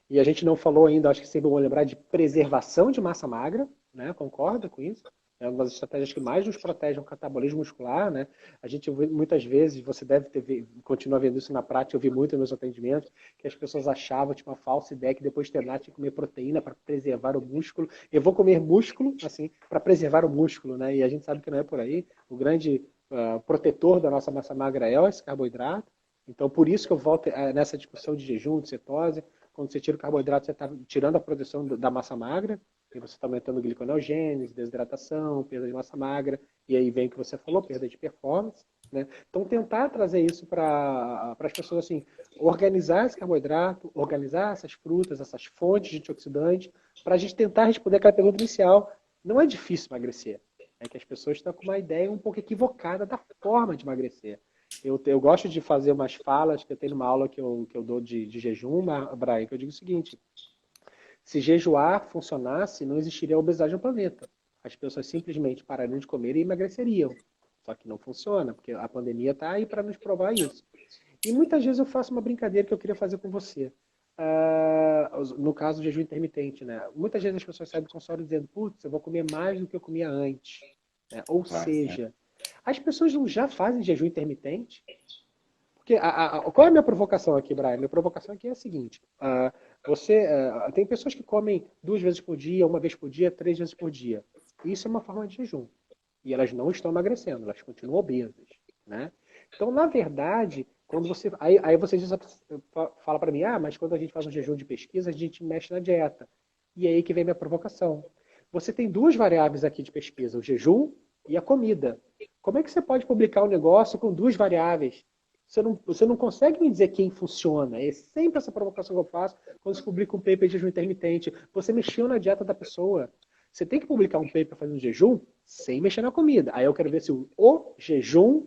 e a gente não falou ainda, acho que sempre vou lembrar, de preservação de massa magra, né? Concorda com isso? É uma das estratégias que mais nos protege o catabolismo muscular, né? A gente muitas vezes, você deve continua vendo isso na prática, eu vi muito nos meus atendimentos, que as pessoas achavam, tipo, uma falsa ideia que depois de treinar tinha que comer proteína para preservar o músculo. Eu vou comer músculo, assim, para preservar o músculo, né? E a gente sabe que não é por aí. O grande protetor da nossa massa magra é esse carboidrato. Então, por isso que eu volto nessa discussão de jejum, de cetose. Quando você tira o carboidrato, você está tirando a produção da massa magra, e você está aumentando gliconeogênese, desidratação, perda de massa magra, e aí vem o que você falou, perda de performance. Né? Então, tentar trazer isso para as pessoas, assim, organizar esse carboidrato, organizar essas frutas, essas fontes de antioxidante, para a gente tentar responder aquela pergunta inicial. Não é difícil emagrecer. É que as pessoas estão com uma ideia um pouco equivocada da forma de emagrecer. Eu gosto de fazer umas falas que eu tenho numa aula que eu dou de jejum, Brian, que eu digo o seguinte: se jejuar funcionasse, não existiria obesidade no planeta. As pessoas simplesmente parariam de comer e emagreceriam. Só que não funciona, porque a pandemia está aí para nos provar isso. E muitas vezes eu faço uma brincadeira que eu queria fazer com você. No caso do jejum intermitente, né? Muitas vezes as pessoas saem do consultório dizendo, putz, eu vou comer mais do que eu comia antes. Né? Ou seja, as pessoas não já fazem jejum intermitente? Porque qual é a minha provocação aqui, Brian? Minha provocação aqui é a seguinte: tem pessoas que comem 2 vezes por dia, 1 vez por dia, 3 vezes por dia. Isso é uma forma de jejum. E elas não estão emagrecendo, elas continuam obesas. Né? Então, na verdade, quando você. Aí você fala para mim, mas quando a gente faz um jejum de pesquisa, a gente mexe na dieta. E aí que vem minha provocação. Você tem 2 variáveis aqui de pesquisa, o jejum e a comida. Como é que você pode publicar um negócio com 2 variáveis? Você não consegue me dizer quem funciona. É sempre essa provocação que eu faço quando se publica um paper de jejum intermitente. Você mexeu na dieta da pessoa. Você tem que publicar um paper fazendo jejum sem mexer na comida. Aí eu quero ver se o jejum,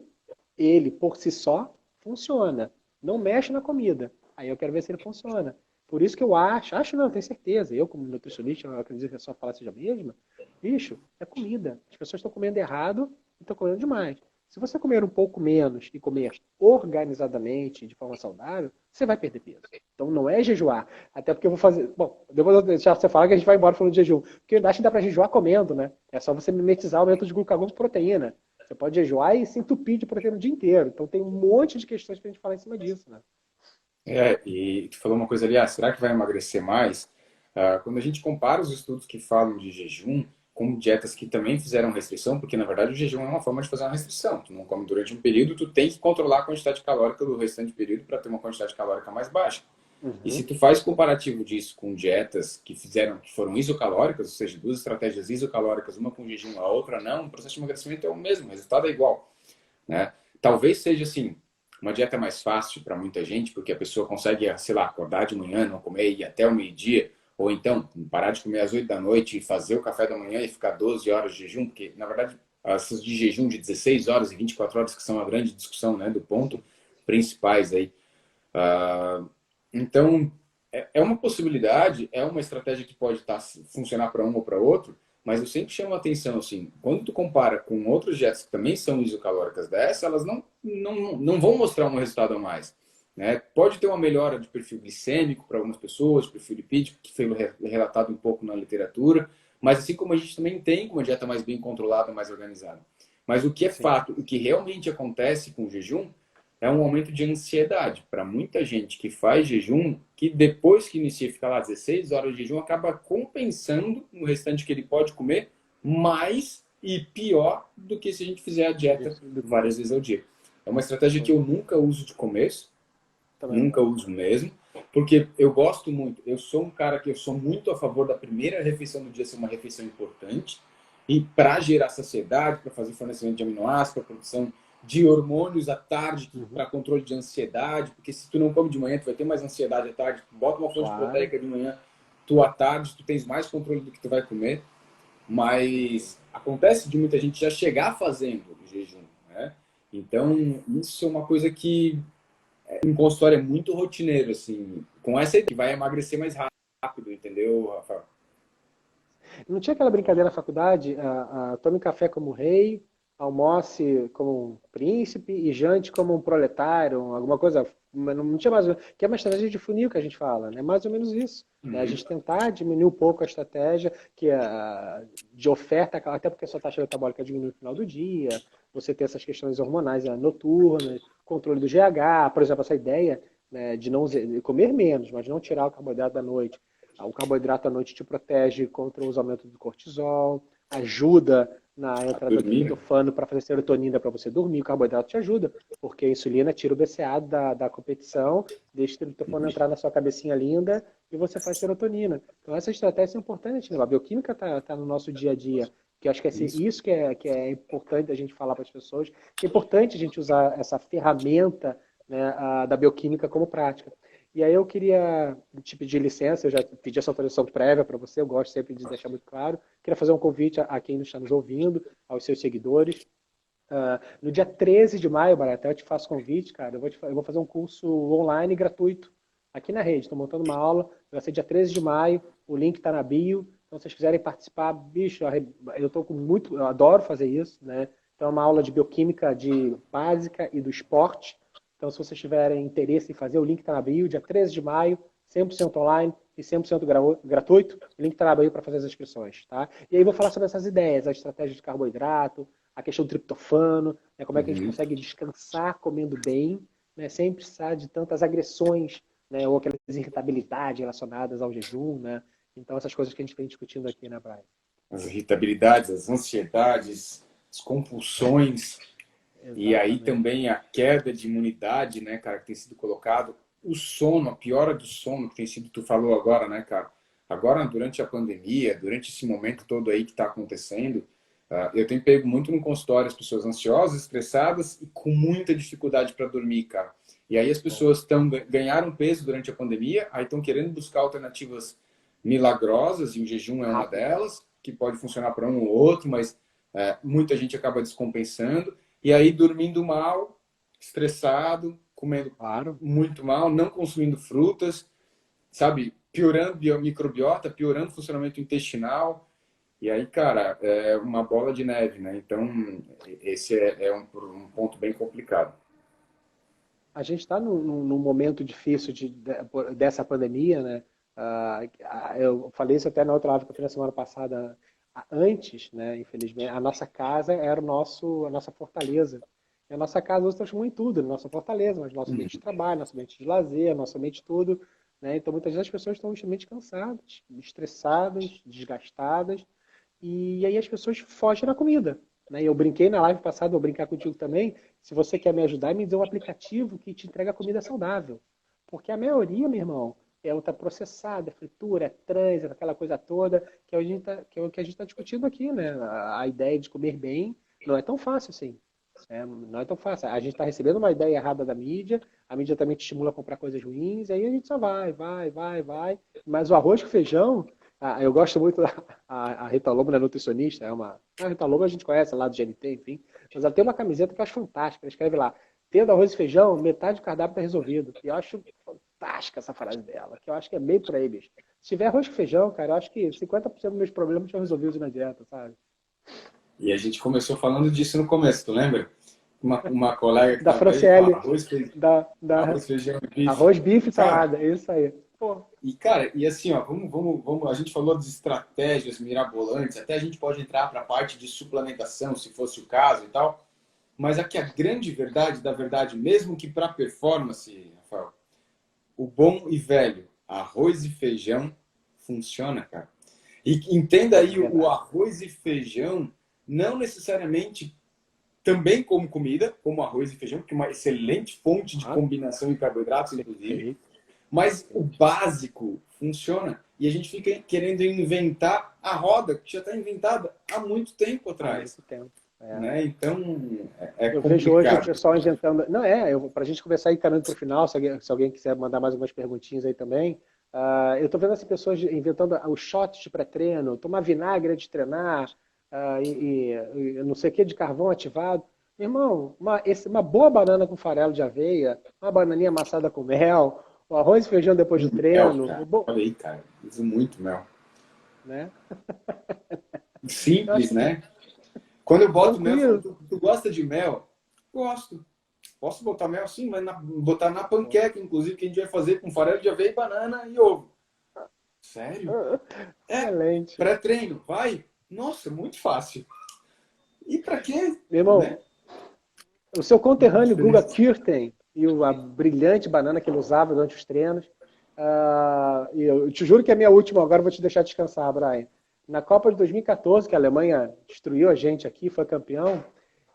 ele por si só, funciona. Não mexe na comida. Aí eu quero ver se ele funciona. Por isso que eu acho não, tenho certeza. Eu, como nutricionista, eu acredito que a sua fala seja a mesma. Bicho, é comida. As pessoas estão comendo errado e estão comendo demais. Se você comer um pouco menos e comer organizadamente, de forma saudável, você vai perder peso. Então não é jejuar. Até porque eu vou fazer. Bom, depois eu deixar você falar que a gente vai embora falando de jejum. Porque eu acho que dá para jejuar comendo, né? É só você mimetizar o aumento de glucagon com proteína. Você pode jejuar e se entupir de proteína o dia inteiro. Então tem um monte de questões para a gente falar em cima disso, né? E tu falou uma coisa ali, será que vai emagrecer mais? Quando a gente compara os estudos que falam de jejum com dietas que também fizeram restrição, porque na verdade o jejum é uma forma de fazer uma restrição. Tu não come durante um período, tu tem que controlar a quantidade calórica do restante período para ter uma quantidade calórica mais baixa. E se tu faz comparativo disso com dietas que foram isocalóricas, ou seja, 2 estratégias isocalóricas, uma com jejum, a outra não, o processo de emagrecimento é o mesmo, o resultado é igual, né? Talvez seja assim, uma dieta mais fácil para muita gente, porque a pessoa consegue, sei lá, acordar de manhã, não comer e ir até o meio-dia, Ou então, parar de comer às 8 da noite e fazer o café da manhã e ficar 12 horas de jejum, porque, na verdade, essas de jejum de 16 horas e 24 horas, que são a grande discussão, né, do ponto principais aí. Ah, então, é uma possibilidade, é uma estratégia que pode funcionar para um ou para outro, mas eu sempre chamo a atenção, assim, quando tu compara com outras dietas que também são isocalóricas dessa, elas não vão mostrar um resultado a mais. Né? Pode ter uma melhora de perfil glicêmico para algumas pessoas, perfil lipídico, que foi relatado um pouco na literatura, mas assim como a gente também tem uma dieta mais bem controlada, mais organizada. Mas o que é Sim. fato, o que realmente acontece com o jejum é um aumento de ansiedade para muita gente que faz jejum, que depois que inicia, fica lá 16 horas de jejum, acaba compensando no restante que ele pode comer mais e pior do que se a gente fizer a dieta várias vezes ao dia. É uma estratégia que eu nunca uso de começo, Também nunca não. uso mesmo, porque eu gosto muito, eu sou um cara que eu sou muito a favor da primeira refeição do dia ser uma refeição importante, e para gerar saciedade, para fazer fornecimento de aminoácidos, para produção de hormônios à tarde, Uhum. para controle de ansiedade, porque se tu não come de manhã, tu vai ter mais ansiedade à tarde, tu bota uma fonte Claro. proteica de manhã, tu à tarde, tu tens mais controle do que tu vai comer, mas acontece de muita gente já chegar fazendo jejum, né? Então, isso é uma coisa que um consultório é muito rotineiro, assim, com essa ideia que vai emagrecer mais rápido, entendeu, Rafael? Não tinha aquela brincadeira na faculdade? Tome café como rei, almoce como um príncipe e jante como um proletário, alguma coisa. Mas não tinha mais. Que é uma estratégia de funil que a gente fala, né? Mais ou menos isso. Né? A Uhum. gente tentar diminuir um pouco a estratégia de oferta, até porque a sua taxa metabólica diminui no final do dia, você tem essas questões hormonais noturnas, controle do GH, por exemplo, essa ideia, né, de não comer menos, mas não tirar o carboidrato da noite. O carboidrato à noite te protege contra os aumentos do cortisol, ajuda na A entrada do dormir, né? triptofano para fazer serotonina para você dormir. O carboidrato te ajuda, porque a insulina tira o BCA da competição, deixa o triptofano entrar na sua cabecinha linda e você faz serotonina. Então, essa estratégia é importante, né? A bioquímica está no nosso dia a dia. Que eu acho que é Isso. isso que é importante a gente falar para as pessoas, que é importante a gente usar essa ferramenta, né, da bioquímica como prática. E aí eu queria te pedir licença, eu já pedi essa autorização prévia para você, eu gosto sempre de deixar muito claro. Queria fazer um convite a quem está nos ouvindo, aos seus seguidores. No dia 13 de maio, Barata, eu te faço convite, cara, eu vou fazer um curso online gratuito aqui na rede. Estou montando uma aula, vai ser dia 13 de maio, o link está na bio. Então, se vocês quiserem participar, bicho, eu estou com muito, eu adoro fazer isso, né? Então, é uma aula de bioquímica de básica e do esporte. Então, se vocês tiverem interesse em fazer, o link está na bio, dia 13 de maio, 100% online e 100% gratuito. O link está na bio para fazer as inscrições, tá? E aí eu vou falar sobre essas ideias, a estratégia de carboidrato, a questão do triptofano, né, como é que a gente Uhum. consegue descansar comendo bem, né, sem precisar de tantas agressões, né, ou aquelas irritabilidades relacionadas ao jejum, né? Então, essas coisas que a gente vem discutindo aqui na praia. As irritabilidades, as ansiedades, as compulsões, e aí Exatamente. também a queda de imunidade, né, cara, que tem sido colocado, o sono, a piora do sono que tem sido, tu falou agora, né, cara? Agora, durante a pandemia, durante esse momento todo aí que está acontecendo, eu tenho pego muito no consultório as pessoas ansiosas, estressadas e com muita dificuldade para dormir, cara. E aí as Bom, pessoas ganharam peso durante a pandemia, aí estão querendo buscar alternativas milagrosas, e o jejum é uma rápidas. delas, que pode funcionar para um ou outro, mas muita gente acaba descompensando. E aí dormindo mal, estressado, comendo Claro. muito mal, não consumindo frutas, sabe? Piorando a microbiota, piorando o funcionamento intestinal. E aí, cara, é uma bola de neve, né? Então, esse é um ponto bem complicado. A gente está num momento difícil dessa pandemia, né? Eu falei isso até na outra live que eu fiz na semana passada. Antes, né? Infelizmente, a nossa casa era a nossa fortaleza. E a nossa casa hoje transformou em tudo, nossa fortaleza, mas nosso ambiente de trabalho, nosso ambiente de lazer, nosso ambiente de tudo, né? Então, muitas vezes as pessoas estão extremamente cansadas, estressadas, desgastadas, e aí as pessoas fogem na comida. Né? Eu brinquei na live passada, vou brincar contigo também. Se você quer me ajudar, me dê um aplicativo que te entrega comida saudável. Porque a maioria, meu irmão, é ultraprocessada, é fritura, é trans, é aquela coisa toda, que é o que a gente está discutindo aqui, né? A ideia de comer bem não é tão fácil assim. Não é tão fácil. A gente está recebendo uma ideia errada da mídia, a mídia também te estimula a comprar coisas ruins, aí a gente só vai. Mas o arroz com feijão, eu gosto muito a Rita Lobo, né, nutricionista, a Rita Lobo a gente conhece lá do GNT, enfim, mas ela tem uma camiseta que eu acho fantástica, ela escreve lá, tendo arroz e feijão, metade do cardápio está resolvido. E eu acho fantástica essa frase dela, que eu acho que é meio por aí, bicho. Se tiver arroz com feijão, cara, eu acho que 50% dos meus problemas estão resolvidos na dieta, sabe? E a gente começou falando disso no começo, tu lembra? Uma colega que Da estava aí Franciele, falava arroz, feijão e bife. arroz, bife e Cara, salada, é isso aí. Pô. e, cara, e assim, ó, a gente falou de estratégias mirabolantes, até a gente pode entrar para a parte de suplementação, se fosse o caso e tal, mas aqui a grande verdade da verdade, mesmo que para performance, Rafael, o bom e velho arroz e feijão funciona, cara. E entenda aí, o arroz e feijão não necessariamente também como comida, como arroz e feijão, que é uma excelente fonte de combinação de carboidratos, inclusive. Mas o básico funciona. E a gente fica querendo inventar a roda, que já está inventada há muito tempo atrás. Há muito tempo. Né? Então, é eu complicado. vejo hoje o pessoal inventando... Não, para a gente começar a ir caminhando para o final, se alguém quiser mandar mais algumas perguntinhas aí também, eu estou vendo as pessoas inventando os shots de pré-treino, tomar vinagre de treinar, e não sei o que, de carvão ativado. Meu irmão, uma boa banana com farelo de aveia, uma bananinha amassada com mel, o arroz e feijão depois do treino. Mel, olha aí, cara. Uso muito mel. Né? Simples, né? Quando eu boto mel, tu gosta de mel? Gosto. Posso botar mel sim, mas botar na panqueca, inclusive, que a gente vai fazer com farelo de aveia, banana e ovo. Sério? Excelente. Pré-treino, vai? Nossa, muito fácil. E pra quê? Meu irmão, né? O seu conterrâneo Guga Kirten e a brilhante banana que ele usava durante os treinos. E eu te juro que é a minha última, agora eu vou te deixar descansar, Brian. Na Copa de 2014, que a Alemanha destruiu a gente aqui, foi campeão,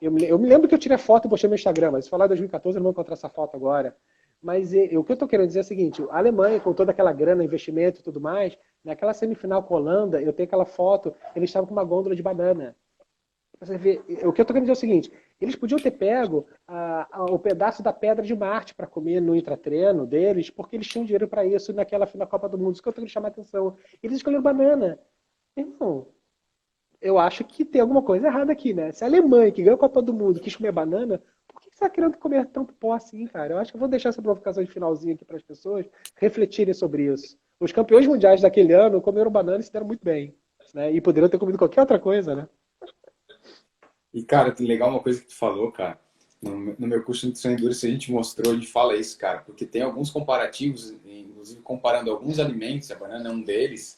eu me lembro que eu tirei foto e postei no meu Instagram, mas se falar de 2014 eu não vou encontrar essa foto agora. Mas o que eu estou querendo dizer é o seguinte, a Alemanha, com toda aquela grana, investimento e tudo mais, naquela semifinal com a Holanda, eu tenho aquela foto, eles estavam com uma gôndola de banana. Você vê, o que eu estou querendo dizer é o seguinte, eles podiam ter pego o pedaço da pedra de Marte para comer no intratreino deles, porque eles tinham dinheiro para isso naquela final da Copa do Mundo. Isso que eu estou querendo chamar a atenção. Eles escolheram banana. Irmão, eu acho que tem alguma coisa errada aqui, né? Se a Alemanha, que ganhou a Copa do Mundo, quis comer banana, por que você está querendo comer tanto pó assim, cara? Eu acho que eu vou deixar essa provocação de finalzinho aqui para as pessoas refletirem sobre isso. Os campeões mundiais daquele ano comeram banana e se deram muito bem. Né? E poderiam ter comido qualquer outra coisa, né? E, cara, legal uma coisa que tu falou, cara. No meu curso de nutrição e endurance, a gente mostrou, a gente fala isso, cara, porque tem alguns comparativos, inclusive comparando alguns alimentos, a banana é um deles,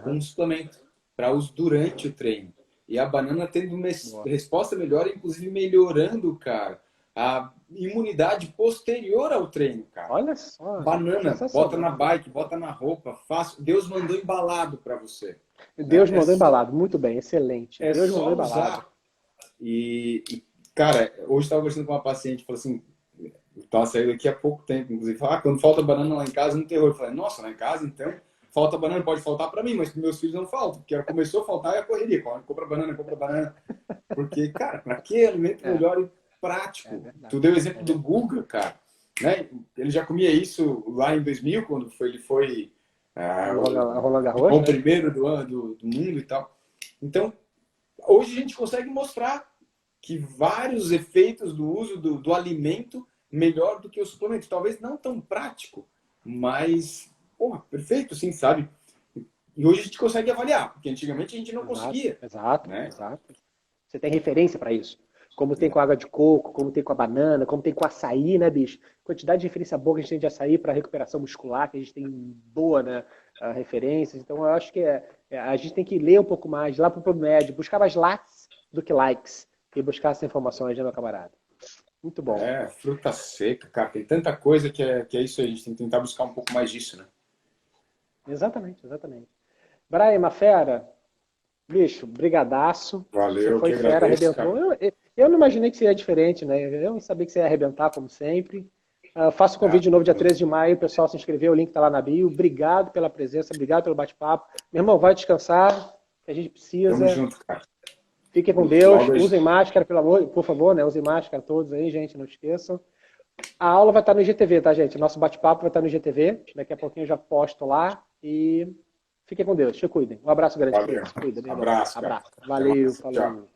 com um suplemento para uso durante o treino. E a banana tendo uma resposta melhor, inclusive melhorando, cara, a imunidade posterior ao treino, cara. Olha só. Banana, bota na bike, bota na roupa, fácil. Deus mandou embalado para você. Deus mandou embalado, muito bem, excelente. Deus mandou embalado. E, cara, hoje estava conversando com uma paciente, falou assim, estava saindo daqui há pouco tempo, inclusive, quando falta banana lá em casa, um terror. Eu falei, nossa, lá em casa, então, falta banana, pode faltar para mim, mas para meus filhos não falta, porque começou a faltar e a correria, compra banana. Porque, cara, para que alimento melhor e prático? Tu deu o exemplo do Guga, cara, né? Ele já comia isso lá em 2000, quando ele foi o primeiro do mundo e tal. Então, hoje a gente consegue mostrar que vários efeitos do uso do alimento melhor do que o suplemento. Talvez não tão prático, mas, porra, perfeito, sim, sabe? E hoje a gente consegue avaliar, porque antigamente a gente não conseguia. Exato. Você tem referência para isso. Como tem com a água de coco, como tem com a banana, como tem com o açaí, né, bicho? Quantidade de referência boa que a gente tem de açaí para recuperação muscular, que a gente tem boa, né, referências. Então, eu acho que a gente tem que ler um pouco mais, lá para o médio, buscar mais likes do que likes e buscar essa informação aí, meu camarada. Muito bom. Fruta seca, cara. Tem tanta coisa que é isso aí. A gente tem que tentar buscar um pouco mais disso, né? Exatamente. Brian, Mafera, bicho, brigadaço. Valeu, você foi fera, arrebentou. Eu não imaginei que seria diferente, né? Eu não sabia que você ia arrebentar, como sempre. Faço o convite de novo dia 13 de maio, o pessoal se inscreveu, o link está lá na bio. Obrigado pela presença, obrigado pelo bate-papo. Meu irmão, vai descansar, que a gente precisa. Tamo junto, cara. Fiquem com Deus, Logo usem máscara, pelo amor, por favor, né? Usem máscara todos aí, gente, não esqueçam. A aula vai estar no IGTV, tá, gente? Nosso bate-papo vai estar no IGTV. Daqui a pouquinho eu já posto lá. E fiquem com Deus, se cuidem. Um abraço grande. Valeu. Se cuida, né? Abraço, cara. Abraço. Até Valeu, mais. falou. Tchau.